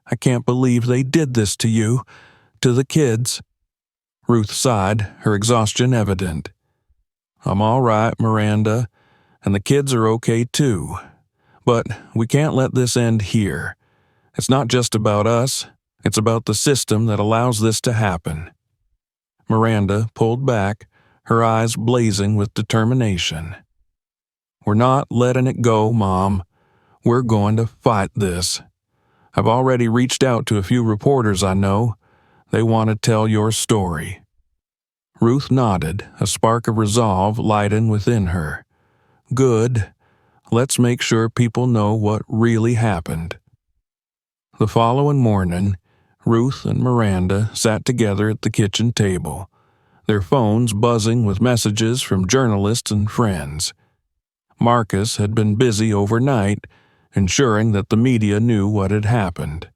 "I can't believe they did this to you, to the kids." Ruth sighed, her exhaustion evident. "I'm all right, Miranda, and the kids are okay too. But we can't let this end here. It's not just about us, it's about the system that allows this to happen." Miranda pulled back, her eyes blazing with determination. "We're not letting it go, Mom. We're going to fight this. I've already reached out to a few reporters I know. They want to tell your story." Ruth nodded, a spark of resolve lighting within her. "Good. Let's make sure people know what really happened." The following morning, Ruth and Miranda sat together at the kitchen table, their phones buzzing with messages from journalists and friends. Marcus had been busy overnight, ensuring that the media knew what had happened.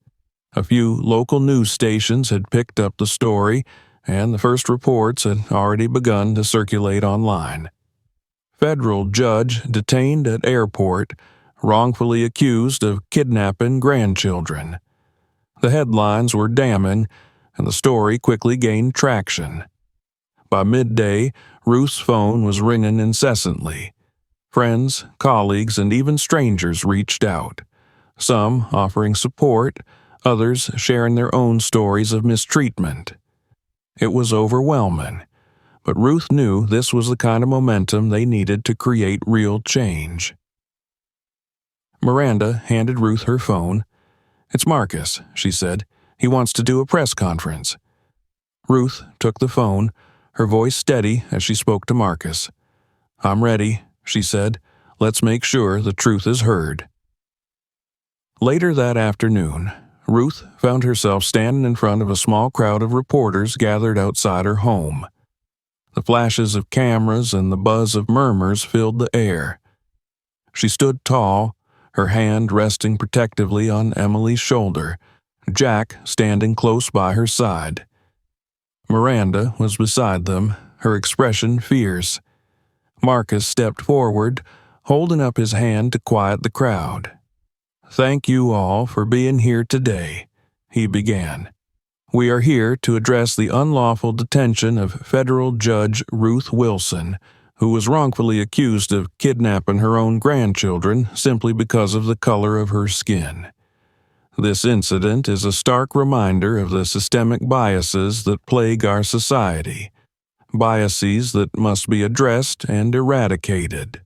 A few local news stations had picked up the story, and the first reports had already begun to circulate online. Federal judge detained at airport, wrongfully accused of kidnapping grandchildren. The headlines were damning, and the story quickly gained traction. By midday, Ruth's phone was ringing incessantly. Friends, colleagues, and even strangers reached out, some offering support, others sharing their own stories of mistreatment. It was overwhelming, but Ruth knew this was the kind of momentum they needed to create real change. Miranda handed Ruth her phone. "It's Marcus," she said. "He wants to do a press conference." Ruth took the phone, her voice steady as she spoke to Marcus. "I'm ready," she said. "Let's make sure the truth is heard." Later that afternoon, Ruth found herself standing in front of a small crowd of reporters gathered outside her home. The flashes of cameras and the buzz of murmurs filled the air. She stood tall, her hand resting protectively on Emily's shoulder, Jack standing close by her side. Miranda was beside them, her expression fierce. Marcus stepped forward, holding up his hand to quiet the crowd. "Thank you all for being here today," he began. "We are here to address the unlawful detention of federal judge Ruth Wilson, who was wrongfully accused of kidnapping her own grandchildren simply because of the color of her skin. This incident is a stark reminder of the systemic biases that plague our society, biases that must be addressed and eradicated."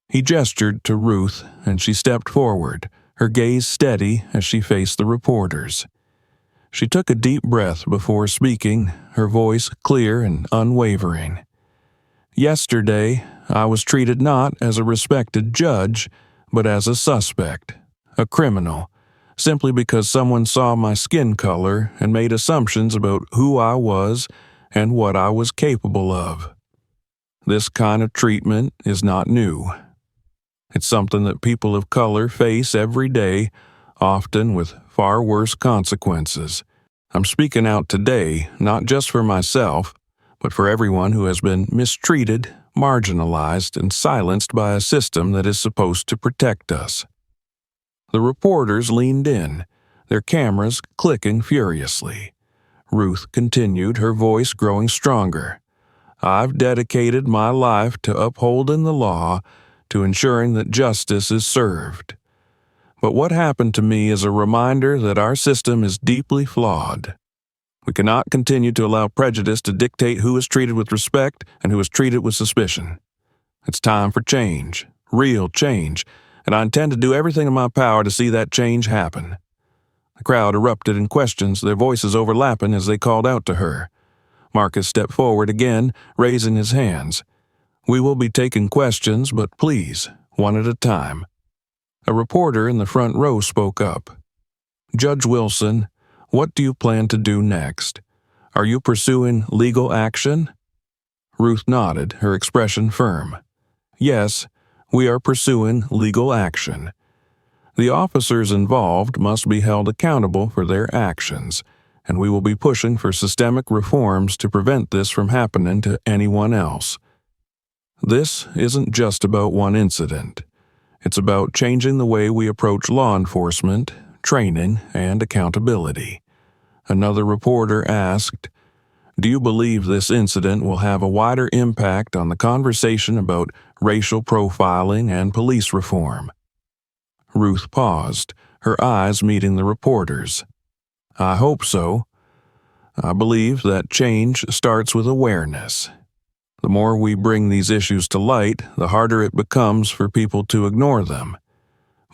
He gestured to Ruth, and she stepped forward, her gaze steady as she faced the reporters. She took a deep breath before speaking, her voice clear and unwavering. "Yesterday, I was treated not as a respected judge, but as a suspect, a criminal, simply because someone saw my skin color and made assumptions about who I was and what I was capable of. This kind of treatment is not new. It's something that people of color face every day, often with far worse consequences. I'm speaking out today, not just for myself, but for everyone who has been mistreated, marginalized, and silenced by a system that is supposed to protect us." The reporters leaned in, their cameras clicking furiously. Ruth continued, her voice growing stronger. "I've dedicated my life to upholding the law, to ensuring that justice is served. But what happened to me is a reminder that our system is deeply flawed. We cannot continue to allow prejudice to dictate who is treated with respect and who is treated with suspicion. It's time for change, real change, and I intend to do everything in my power to see that change happen." The crowd erupted in questions, their voices overlapping as they called out to her. Marcus stepped forward again, raising his hands. "We will be taking questions, but please, one at a time." A reporter in the front row spoke up. "Judge Wilson, what do you plan to do next? Are you pursuing legal action?" Ruth nodded, her expression firm. "Yes, we are pursuing legal action. The officers involved must be held accountable for their actions, and we will be pushing for systemic reforms to prevent this from happening to anyone else. This isn't just about one incident. It's about changing the way we approach law enforcement, training, and accountability. Another reporter asked, "Do you believe this incident will have a wider impact on the conversation about racial profiling and police reform?" Ruth paused, her eyes meeting the reporter's. "I hope so. I believe that change starts with awareness. The more we bring these issues to light, the harder it becomes for people to ignore them.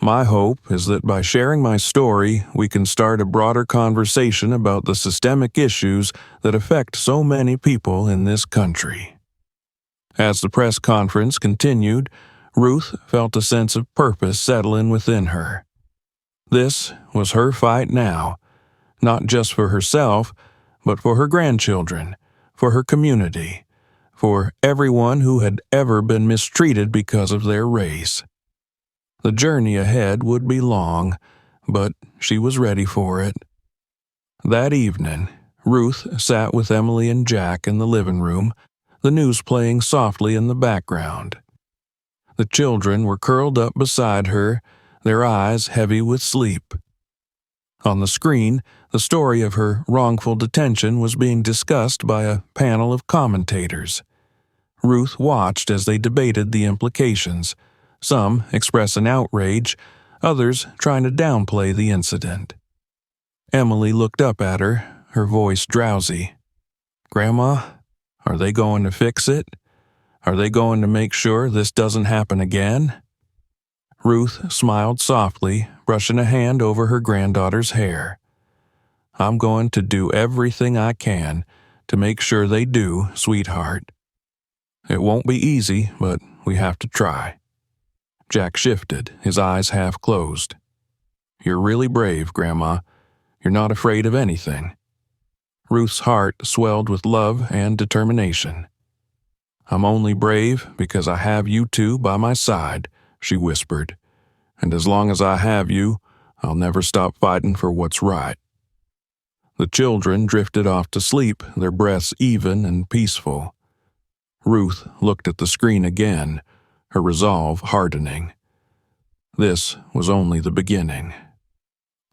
My hope is that by sharing my story, we can start a broader conversation about the systemic issues that affect so many people in this country." As the press conference continued, Ruth felt a sense of purpose settle in within her. This was her fight now, not just for herself, but for her grandchildren, for her community, for everyone who had ever been mistreated because of their race. The journey ahead would be long, but she was ready for it. That evening, Ruth sat with Emily and Jack in the living room, the news playing softly in the background. The children were curled up beside her, their eyes heavy with sleep. On the screen, the story of her wrongful detention was being discussed by a panel of commentators. Ruth watched as they debated the implications, some expressing outrage, others trying to downplay the incident. Emily looked up at her, her voice drowsy. "Grandma, are they going to fix it? Are they going to make sure this doesn't happen again?" Ruth smiled softly, brushing a hand over her granddaughter's hair. "I'm going to do everything I can to make sure they do, sweetheart. It won't be easy, but we have to try." Jack shifted, his eyes half closed. "You're really brave, Grandma. You're not afraid of anything." Ruth's heart swelled with love and determination. "I'm only brave because I have you two by my side," she whispered. "And as long as I have you, I'll never stop fighting for what's right." The children drifted off to sleep, their breaths even and peaceful. Ruth looked at the screen again, her resolve hardening. This was only the beginning.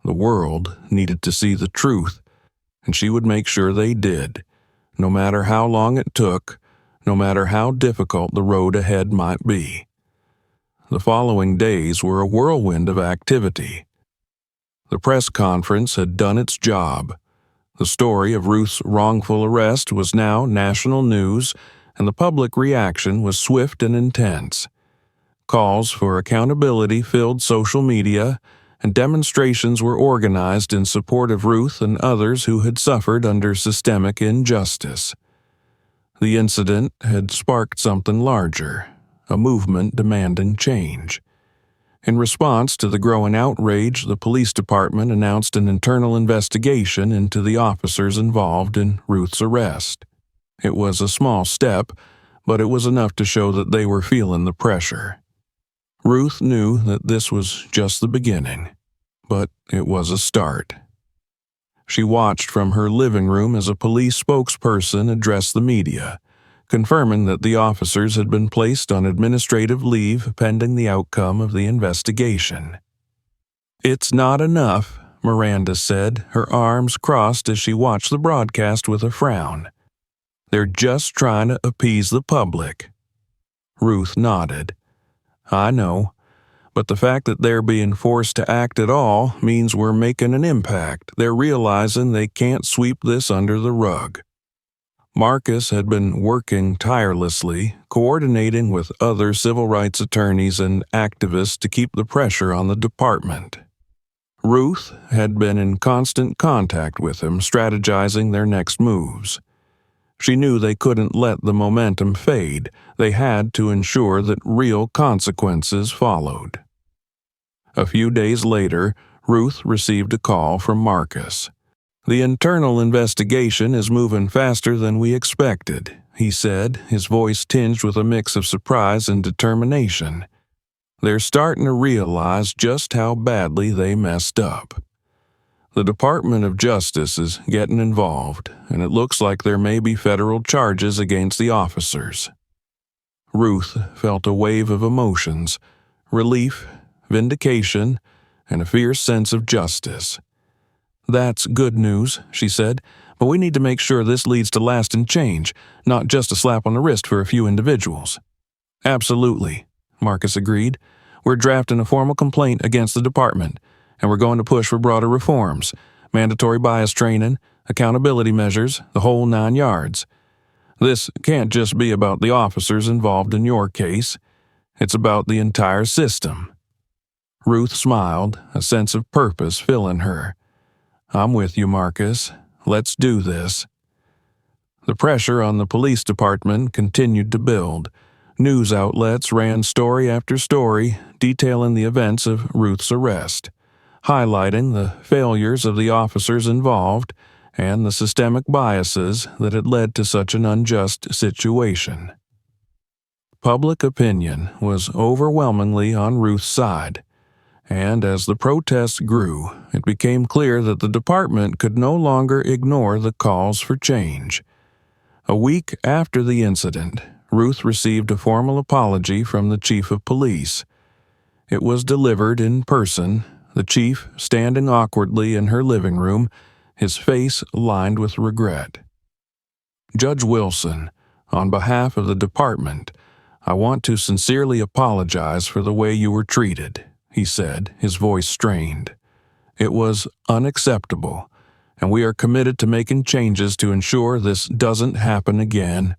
The world needed to see the truth, and she would make sure they did, no matter how long it took, no matter how difficult the road ahead might be. The following days were a whirlwind of activity. The press conference had done its job. The story of Ruth's wrongful arrest was now national news, and the public reaction was swift and intense. Calls for accountability filled social media, and demonstrations were organized in support of Ruth and others who had suffered under systemic injustice. The incident had sparked something larger, a movement demanding change. In response to the growing outrage, the police department announced an internal investigation into the officers involved in Ruth's arrest. It was a small step, but it was enough to show that they were feeling the pressure. Ruth knew that this was just the beginning, but it was a start. She watched from her living room as a police spokesperson addressed the media, confirming that the officers had been placed on administrative leave pending the outcome of the investigation. "It's not enough," Miranda said, her arms crossed as she watched the broadcast with a frown. "They're just trying to appease the public." Ruth nodded. "I know, but the fact that they're being forced to act at all means we're making an impact. They're realizing they can't sweep this under the rug." Marcus had been working tirelessly, coordinating with other civil rights attorneys and activists to keep the pressure on the department. Ruth had been in constant contact with him, strategizing their next moves. She knew they couldn't let the momentum fade. They had to ensure that real consequences followed. A few days later, Ruth received a call from Marcus. "The internal investigation is moving faster than we expected," he said, his voice tinged with a mix of surprise and determination. "They're starting to realize just how badly they messed up." The Department of Justice is getting involved, and it looks like there may be federal charges against the officers." Ruth felt a wave of emotions: relief, vindication, and a fierce sense of justice. "That's good news," she said, "but we need to make sure this leads to lasting change, not just a slap on the wrist for a few individuals." "Absolutely," Marcus agreed. "We're drafting a formal complaint against the department, and we're going to push for broader reforms, mandatory bias training, accountability measures, the whole 9 yards. This can't just be about the officers involved in your case. It's about the entire system." Ruth smiled, a sense of purpose filling her. "I'm with you, Marcus. Let's do this." The pressure on the police department continued to build. News outlets ran story after story detailing the events of Ruth's arrest, highlighting the failures of the officers involved and the systemic biases that had led to such an unjust situation. Public opinion was overwhelmingly on Ruth's side, and as the protests grew, it became clear that the department could no longer ignore the calls for change. A week after the incident, Ruth received a formal apology from the chief of police. It was delivered in person, the chief standing awkwardly in her living room, his face lined with regret. "Judge Wilson, on behalf of the department, I want to sincerely apologize for the way you were treated," he said, his voice strained. "It was unacceptable, and we are committed to making changes to ensure this doesn't happen again."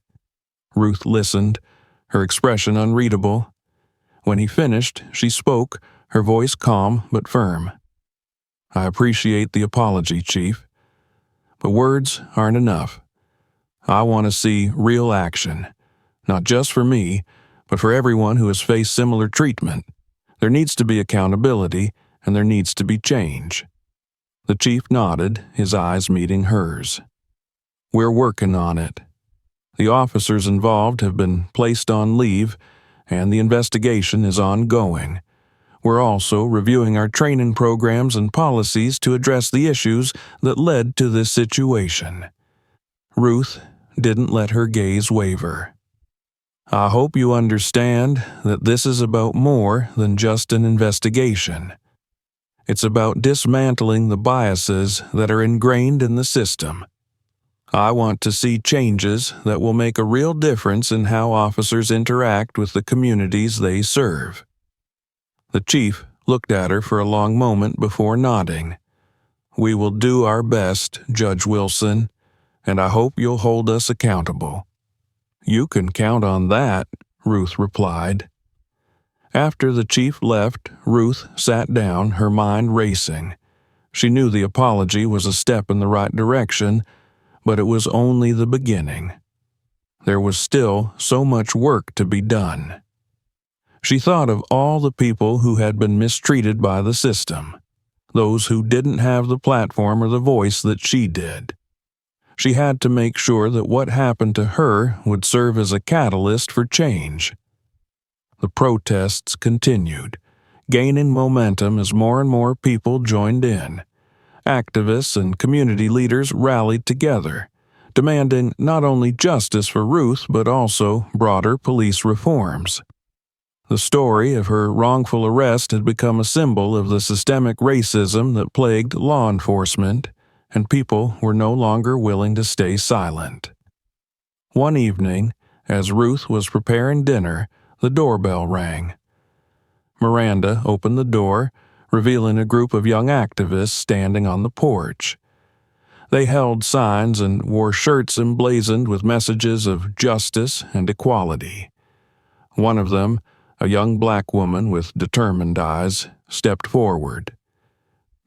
Ruth listened, her expression unreadable. When he finished, she spoke, her voice calm but firm. "I appreciate the apology, Chief, but words aren't enough. I want to see real action, not just for me, but for everyone who has faced similar treatment. There needs to be accountability, and there needs to be change." The chief nodded, his eyes meeting hers. "We're working on it. The officers involved have been placed on leave, and the investigation is ongoing. We're also reviewing our training programs and policies to address the issues that led to this situation." Ruth didn't let her gaze waver. "I hope you understand that this is about more than just an investigation. It's about dismantling the biases that are ingrained in the system. I want to see changes that will make a real difference in how officers interact with the communities they serve." The chief looked at her for a long moment before nodding. "We will do our best, Judge Wilson, and I hope you'll hold us accountable." "You can count on that," Ruth replied. After the chief left, Ruth sat down, her mind racing. She knew the apology was a step in the right direction, but it was only the beginning. There was still so much work to be done. She thought of all the people who had been mistreated by the system, those who didn't have the platform or the voice that she did. She had to make sure that what happened to her would serve as a catalyst for change. The protests continued, gaining momentum as more and more people joined in. Activists and community leaders rallied together, demanding not only justice for Ruth but also broader police reforms. The story of her wrongful arrest had become a symbol of the systemic racism that plagued law enforcement, and people were no longer willing to stay silent. One evening, as Ruth was preparing dinner, the doorbell rang. Miranda opened the door, revealing a group of young activists standing on the porch. They held signs and wore shirts emblazoned with messages of justice and equality. One of them, a young black woman with determined eyes, stepped forward.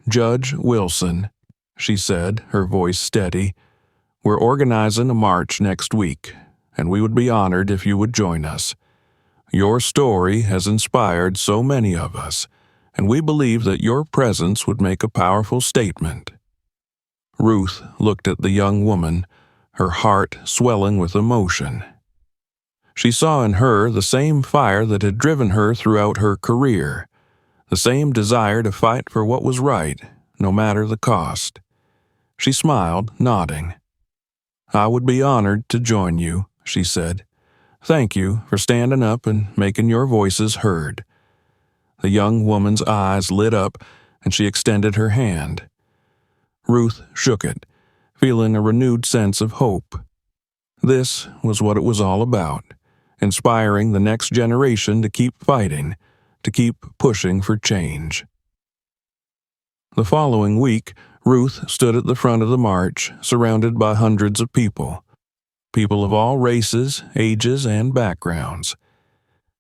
"Judge Wilson," she said, her voice steady, "we're organizing a march next week, and we would be honored if you would join us. Your story has inspired so many of us, and we believe that your presence would make a powerful statement." Ruth looked at the young woman, her heart swelling with emotion. She saw in her the same fire that had driven her throughout her career, the same desire to fight for what was right, no matter the cost. She smiled, nodding. "I would be honored to join you," she said. "Thank you for standing up and making your voices heard." The young woman's eyes lit up, and she extended her hand. Ruth shook it, feeling a renewed sense of hope. This was what it was all about, inspiring the next generation to keep fighting, to keep pushing for change. The following week, Ruth stood at the front of the march, surrounded by hundreds of people of all races, ages, and backgrounds.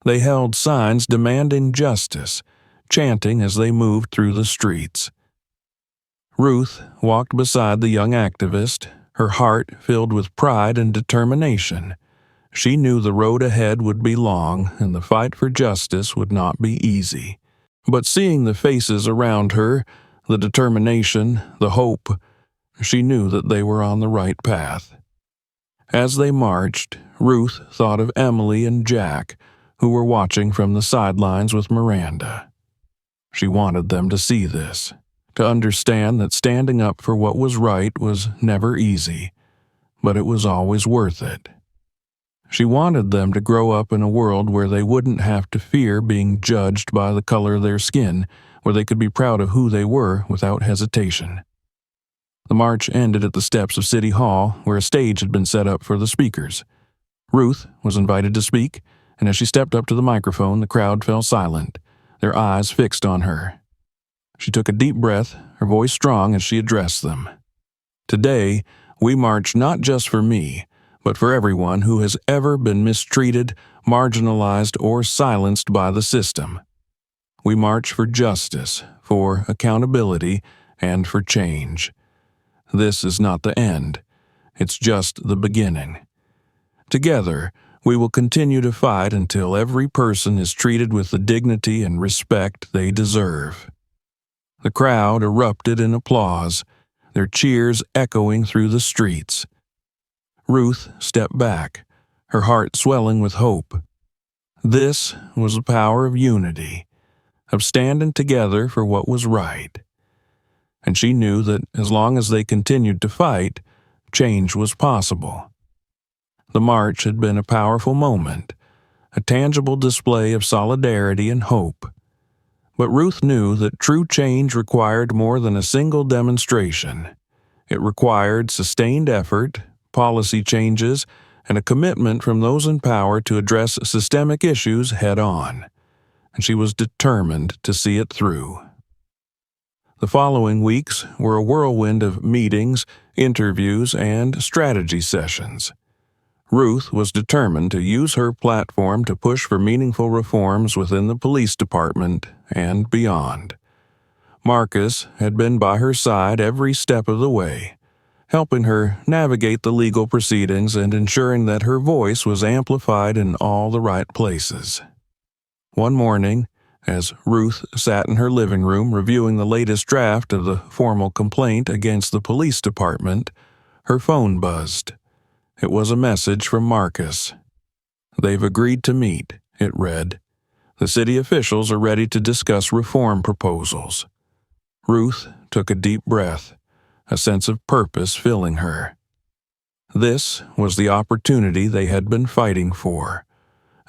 They held signs demanding justice, chanting as they moved through the streets. Ruth walked beside the young activist, her heart filled with pride and determination. She knew the road ahead would be long and the fight for justice would not be easy. But seeing the faces around her, the determination, the hope, she knew that they were on the right path. As they marched, Ruth thought of Emily and Jack, who were watching from the sidelines with Miranda. She wanted them to see this, to understand that standing up for what was right was never easy, but it was always worth it. She wanted them to grow up in a world where they wouldn't have to fear being judged by the color of their skin, where they could be proud of who they were without hesitation. The march ended at the steps of City Hall, where a stage had been set up for the speakers. Ruth was invited to speak, and as she stepped up to the microphone, the crowd fell silent, their eyes fixed on her. She took a deep breath, her voice strong as she addressed them. "Today, we march not just for me, but for everyone who has ever been mistreated, marginalized, or silenced by the system. We march for justice, for accountability, and for change. This is not the end. It's just the beginning. Together, we will continue to fight until every person is treated with the dignity and respect they deserve." The crowd erupted in applause, their cheers echoing through the streets. Ruth stepped back, her heart swelling with hope. This was the power of unity, of standing together for what was right. And she knew that as long as they continued to fight, change was possible. The march had been a powerful moment, a tangible display of solidarity and hope. But Ruth knew that true change required more than a single demonstration. It required sustained effort, policy changes, and a commitment from those in power to address systemic issues head-on. And she was determined to see it through. The following weeks were a whirlwind of meetings, interviews, and strategy sessions. Ruth was determined to use her platform to push for meaningful reforms within the police department and beyond. Marcus had been by her side every step of the way, helping her navigate the legal proceedings and ensuring that her voice was amplified in all the right places. One morning, as Ruth sat in her living room reviewing the latest draft of the formal complaint against the police department, her phone buzzed. It was a message from Marcus. "They've agreed to meet," it read. "The city officials are ready to discuss reform proposals." Ruth took a deep breath, a sense of purpose filling her. This was the opportunity they had been fighting for,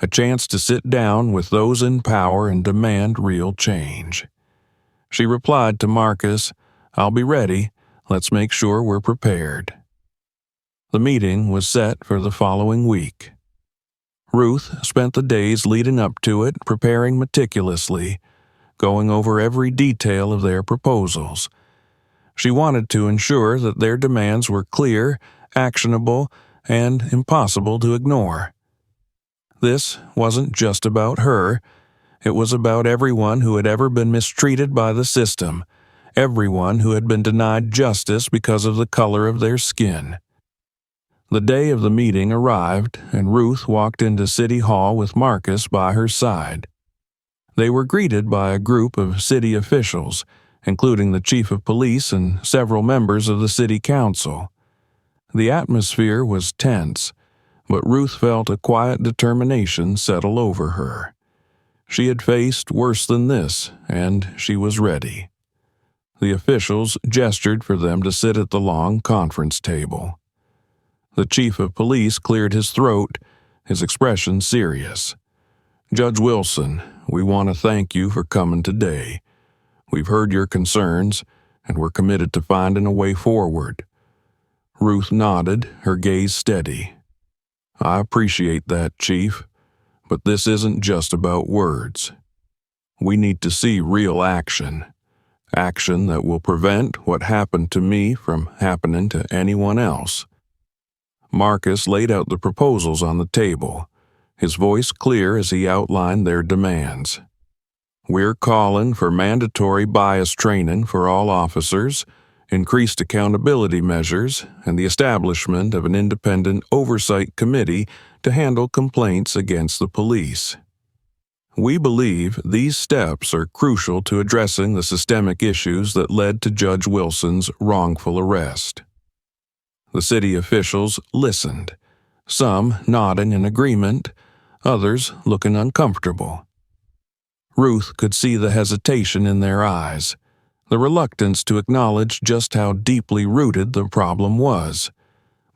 a chance to sit down with those in power and demand real change. She replied to Marcus, "I'll be ready. Let's make sure we're prepared." The meeting was set for the following week. Ruth spent the days leading up to it preparing meticulously, going over every detail of their proposals. She wanted to ensure that their demands were clear, actionable, and impossible to ignore. This wasn't just about her. It was about everyone who had ever been mistreated by the system, everyone who had been denied justice because of the color of their skin. The day of the meeting arrived, and Ruth walked into City Hall with Marcus by her side. They were greeted by a group of city officials, including the chief of police and several members of the city council. The atmosphere was tense, but Ruth felt a quiet determination settle over her. She had faced worse than this, and she was ready. The officials gestured for them to sit at the long conference table. The chief of police cleared his throat, his expression serious. "Judge Wilson, we want to thank you for coming today. We've heard your concerns, and we're committed to finding a way forward." Ruth nodded, her gaze steady. "I appreciate that, Chief, but this isn't just about words. We need to see real action. Action that will prevent what happened to me from happening to anyone else." Marcus laid out the proposals on the table, his voice clear as he outlined their demands. "We're calling for mandatory bias training for all officers, increased accountability measures, and the establishment of an independent oversight committee to handle complaints against the police. We believe these steps are crucial to addressing the systemic issues that led to Judge Wilson's wrongful arrest." The city officials listened, some nodding in agreement, others looking uncomfortable. Ruth could see the hesitation in their eyes, the reluctance to acknowledge just how deeply rooted the problem was.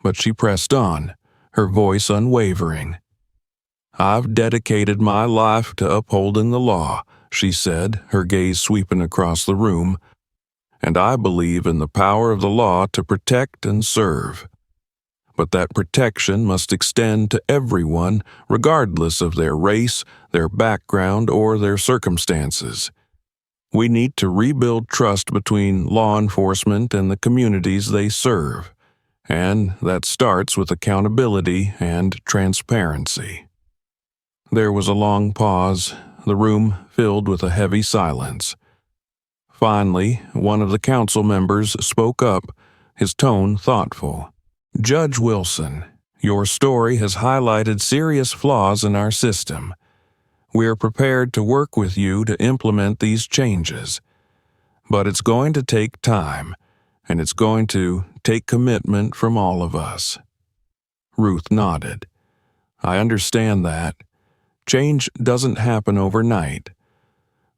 But she pressed on, her voice unwavering. "I've dedicated my life to upholding the law," she said, her gaze sweeping across the room, "and I believe in the power of the law to protect and serve. But that protection must extend to everyone, regardless of their race, their background, or their circumstances. We need to rebuild trust between law enforcement and the communities they serve, and that starts with accountability and transparency." There was a long pause, the room filled with a heavy silence. Finally, one of the council members spoke up, his tone thoughtful. "Judge Wilson, your story has highlighted serious flaws in our system. We are prepared to work with you to implement these changes. But it's going to take time, and it's going to take commitment from all of us." Ruth nodded. "I understand that. Change doesn't happen overnight.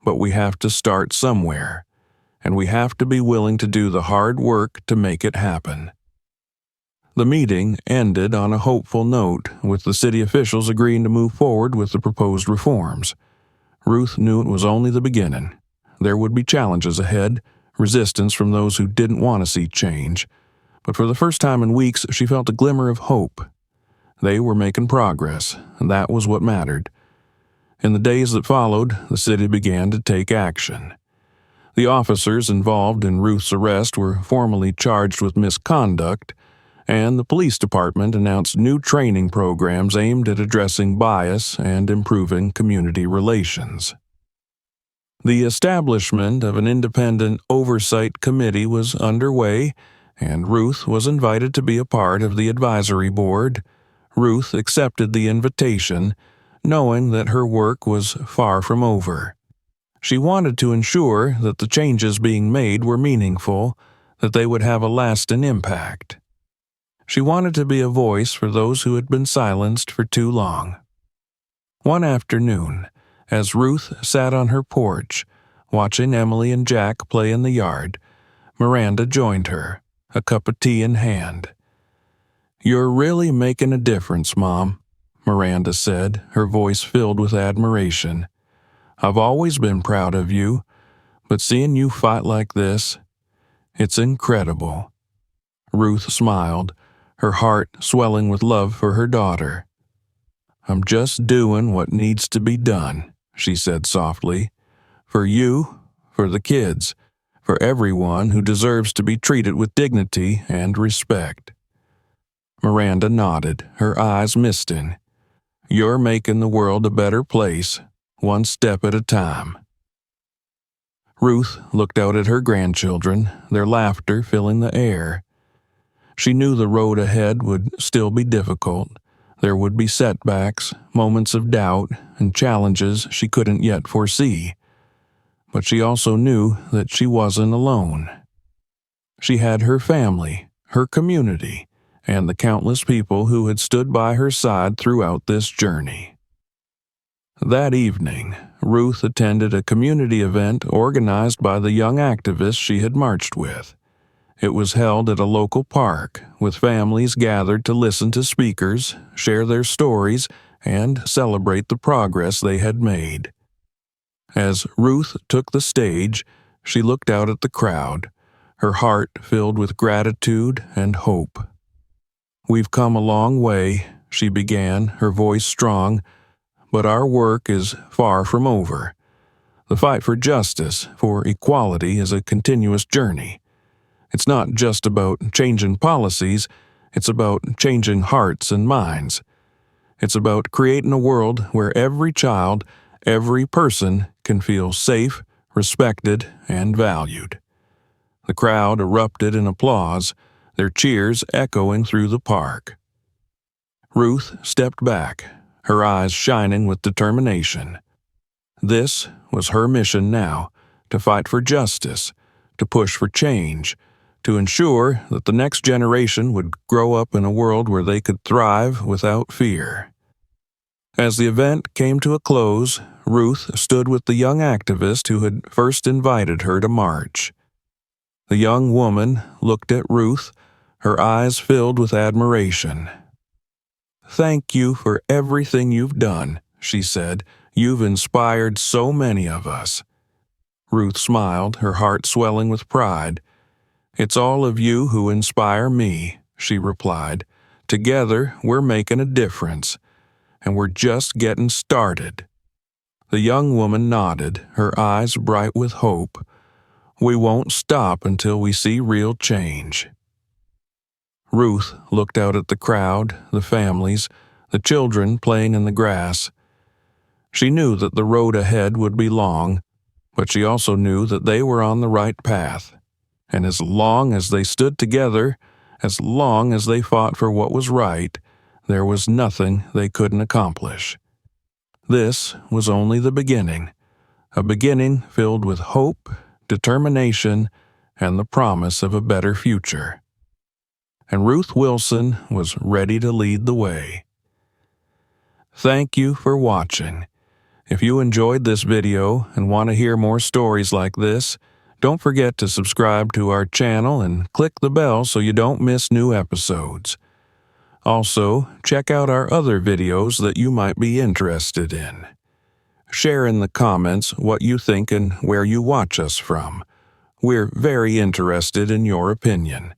But we have to start somewhere, and we have to be willing to do the hard work to make it happen." The meeting ended on a hopeful note, with the city officials agreeing to move forward with the proposed reforms. Ruth knew it was only the beginning. There would be challenges ahead, resistance from those who didn't want to see change. But for the first time in weeks, she felt a glimmer of hope. They were making progress, and that was what mattered. In the days that followed, the city began to take action. The officers involved in Ruth's arrest were formally charged with misconduct, and the police department announced new training programs aimed at addressing bias and improving community relations. The establishment of an independent oversight committee was underway, and Ruth was invited to be a part of the advisory board. Ruth accepted the invitation, knowing that her work was far from over. She wanted to ensure that the changes being made were meaningful, that they would have a lasting impact. She wanted to be a voice for those who had been silenced for too long. One afternoon, as Ruth sat on her porch, watching Emily and Jack play in the yard, Miranda joined her, a cup of tea in hand. "You're really making a difference, Mom," Miranda said, her voice filled with admiration. "I've always been proud of you, but seeing you fight like this, it's incredible." Ruth smiled, her heart swelling with love for her daughter. "I'm just doing what needs to be done," she said softly. "For you, for the kids, for everyone who deserves to be treated with dignity and respect." Miranda nodded, her eyes misting. "You're making the world a better place, one step at a time." Ruth looked out at her grandchildren, their laughter filling the air. She knew the road ahead would still be difficult. There would be setbacks, moments of doubt, and challenges she couldn't yet foresee. But she also knew that she wasn't alone. She had her family, her community, and the countless people who had stood by her side throughout this journey. That evening, Ruth attended a community event organized by the young activists she had marched with. It was held at a local park, with families gathered to listen to speakers, share their stories, and celebrate the progress they had made. As Ruth took the stage, she looked out at the crowd, her heart filled with gratitude and hope. "We've come a long way," she began, her voice strong, "but our work is far from over. The fight for justice, for equality, is a continuous journey. It's not just about changing policies, it's about changing hearts and minds. It's about creating a world where every child, every person can feel safe, respected, and valued." The crowd erupted in applause, their cheers echoing through the park. Ruth stepped back, her eyes shining with determination. This was her mission now, to fight for justice, to push for change, to ensure that the next generation would grow up in a world where they could thrive without fear. As the event came to a close, Ruth stood with the young activist who had first invited her to march. The young woman looked at Ruth, her eyes filled with admiration. "Thank you for everything you've done," she said. "You've inspired so many of us." Ruth smiled, her heart swelling with pride. "It's all of you who inspire me," she replied. "Together, we're making a difference, and we're just getting started." The young woman nodded, her eyes bright with hope. "We won't stop until we see real change." Ruth looked out at the crowd, the families, the children playing in the grass. She knew that the road ahead would be long, but she also knew that they were on the right path. And as long as they stood together, as long as they fought for what was right, there was nothing they couldn't accomplish. This was only the beginning, a beginning filled with hope, determination, and the promise of a better future. And Ruth Wilson was ready to lead the way. Thank you for watching. If you enjoyed this video and want to hear more stories like this, don't forget to subscribe to our channel and click the bell so you don't miss new episodes. Also, check out our other videos that you might be interested in. Share in the comments what you think and where you watch us from. We're very interested in your opinion.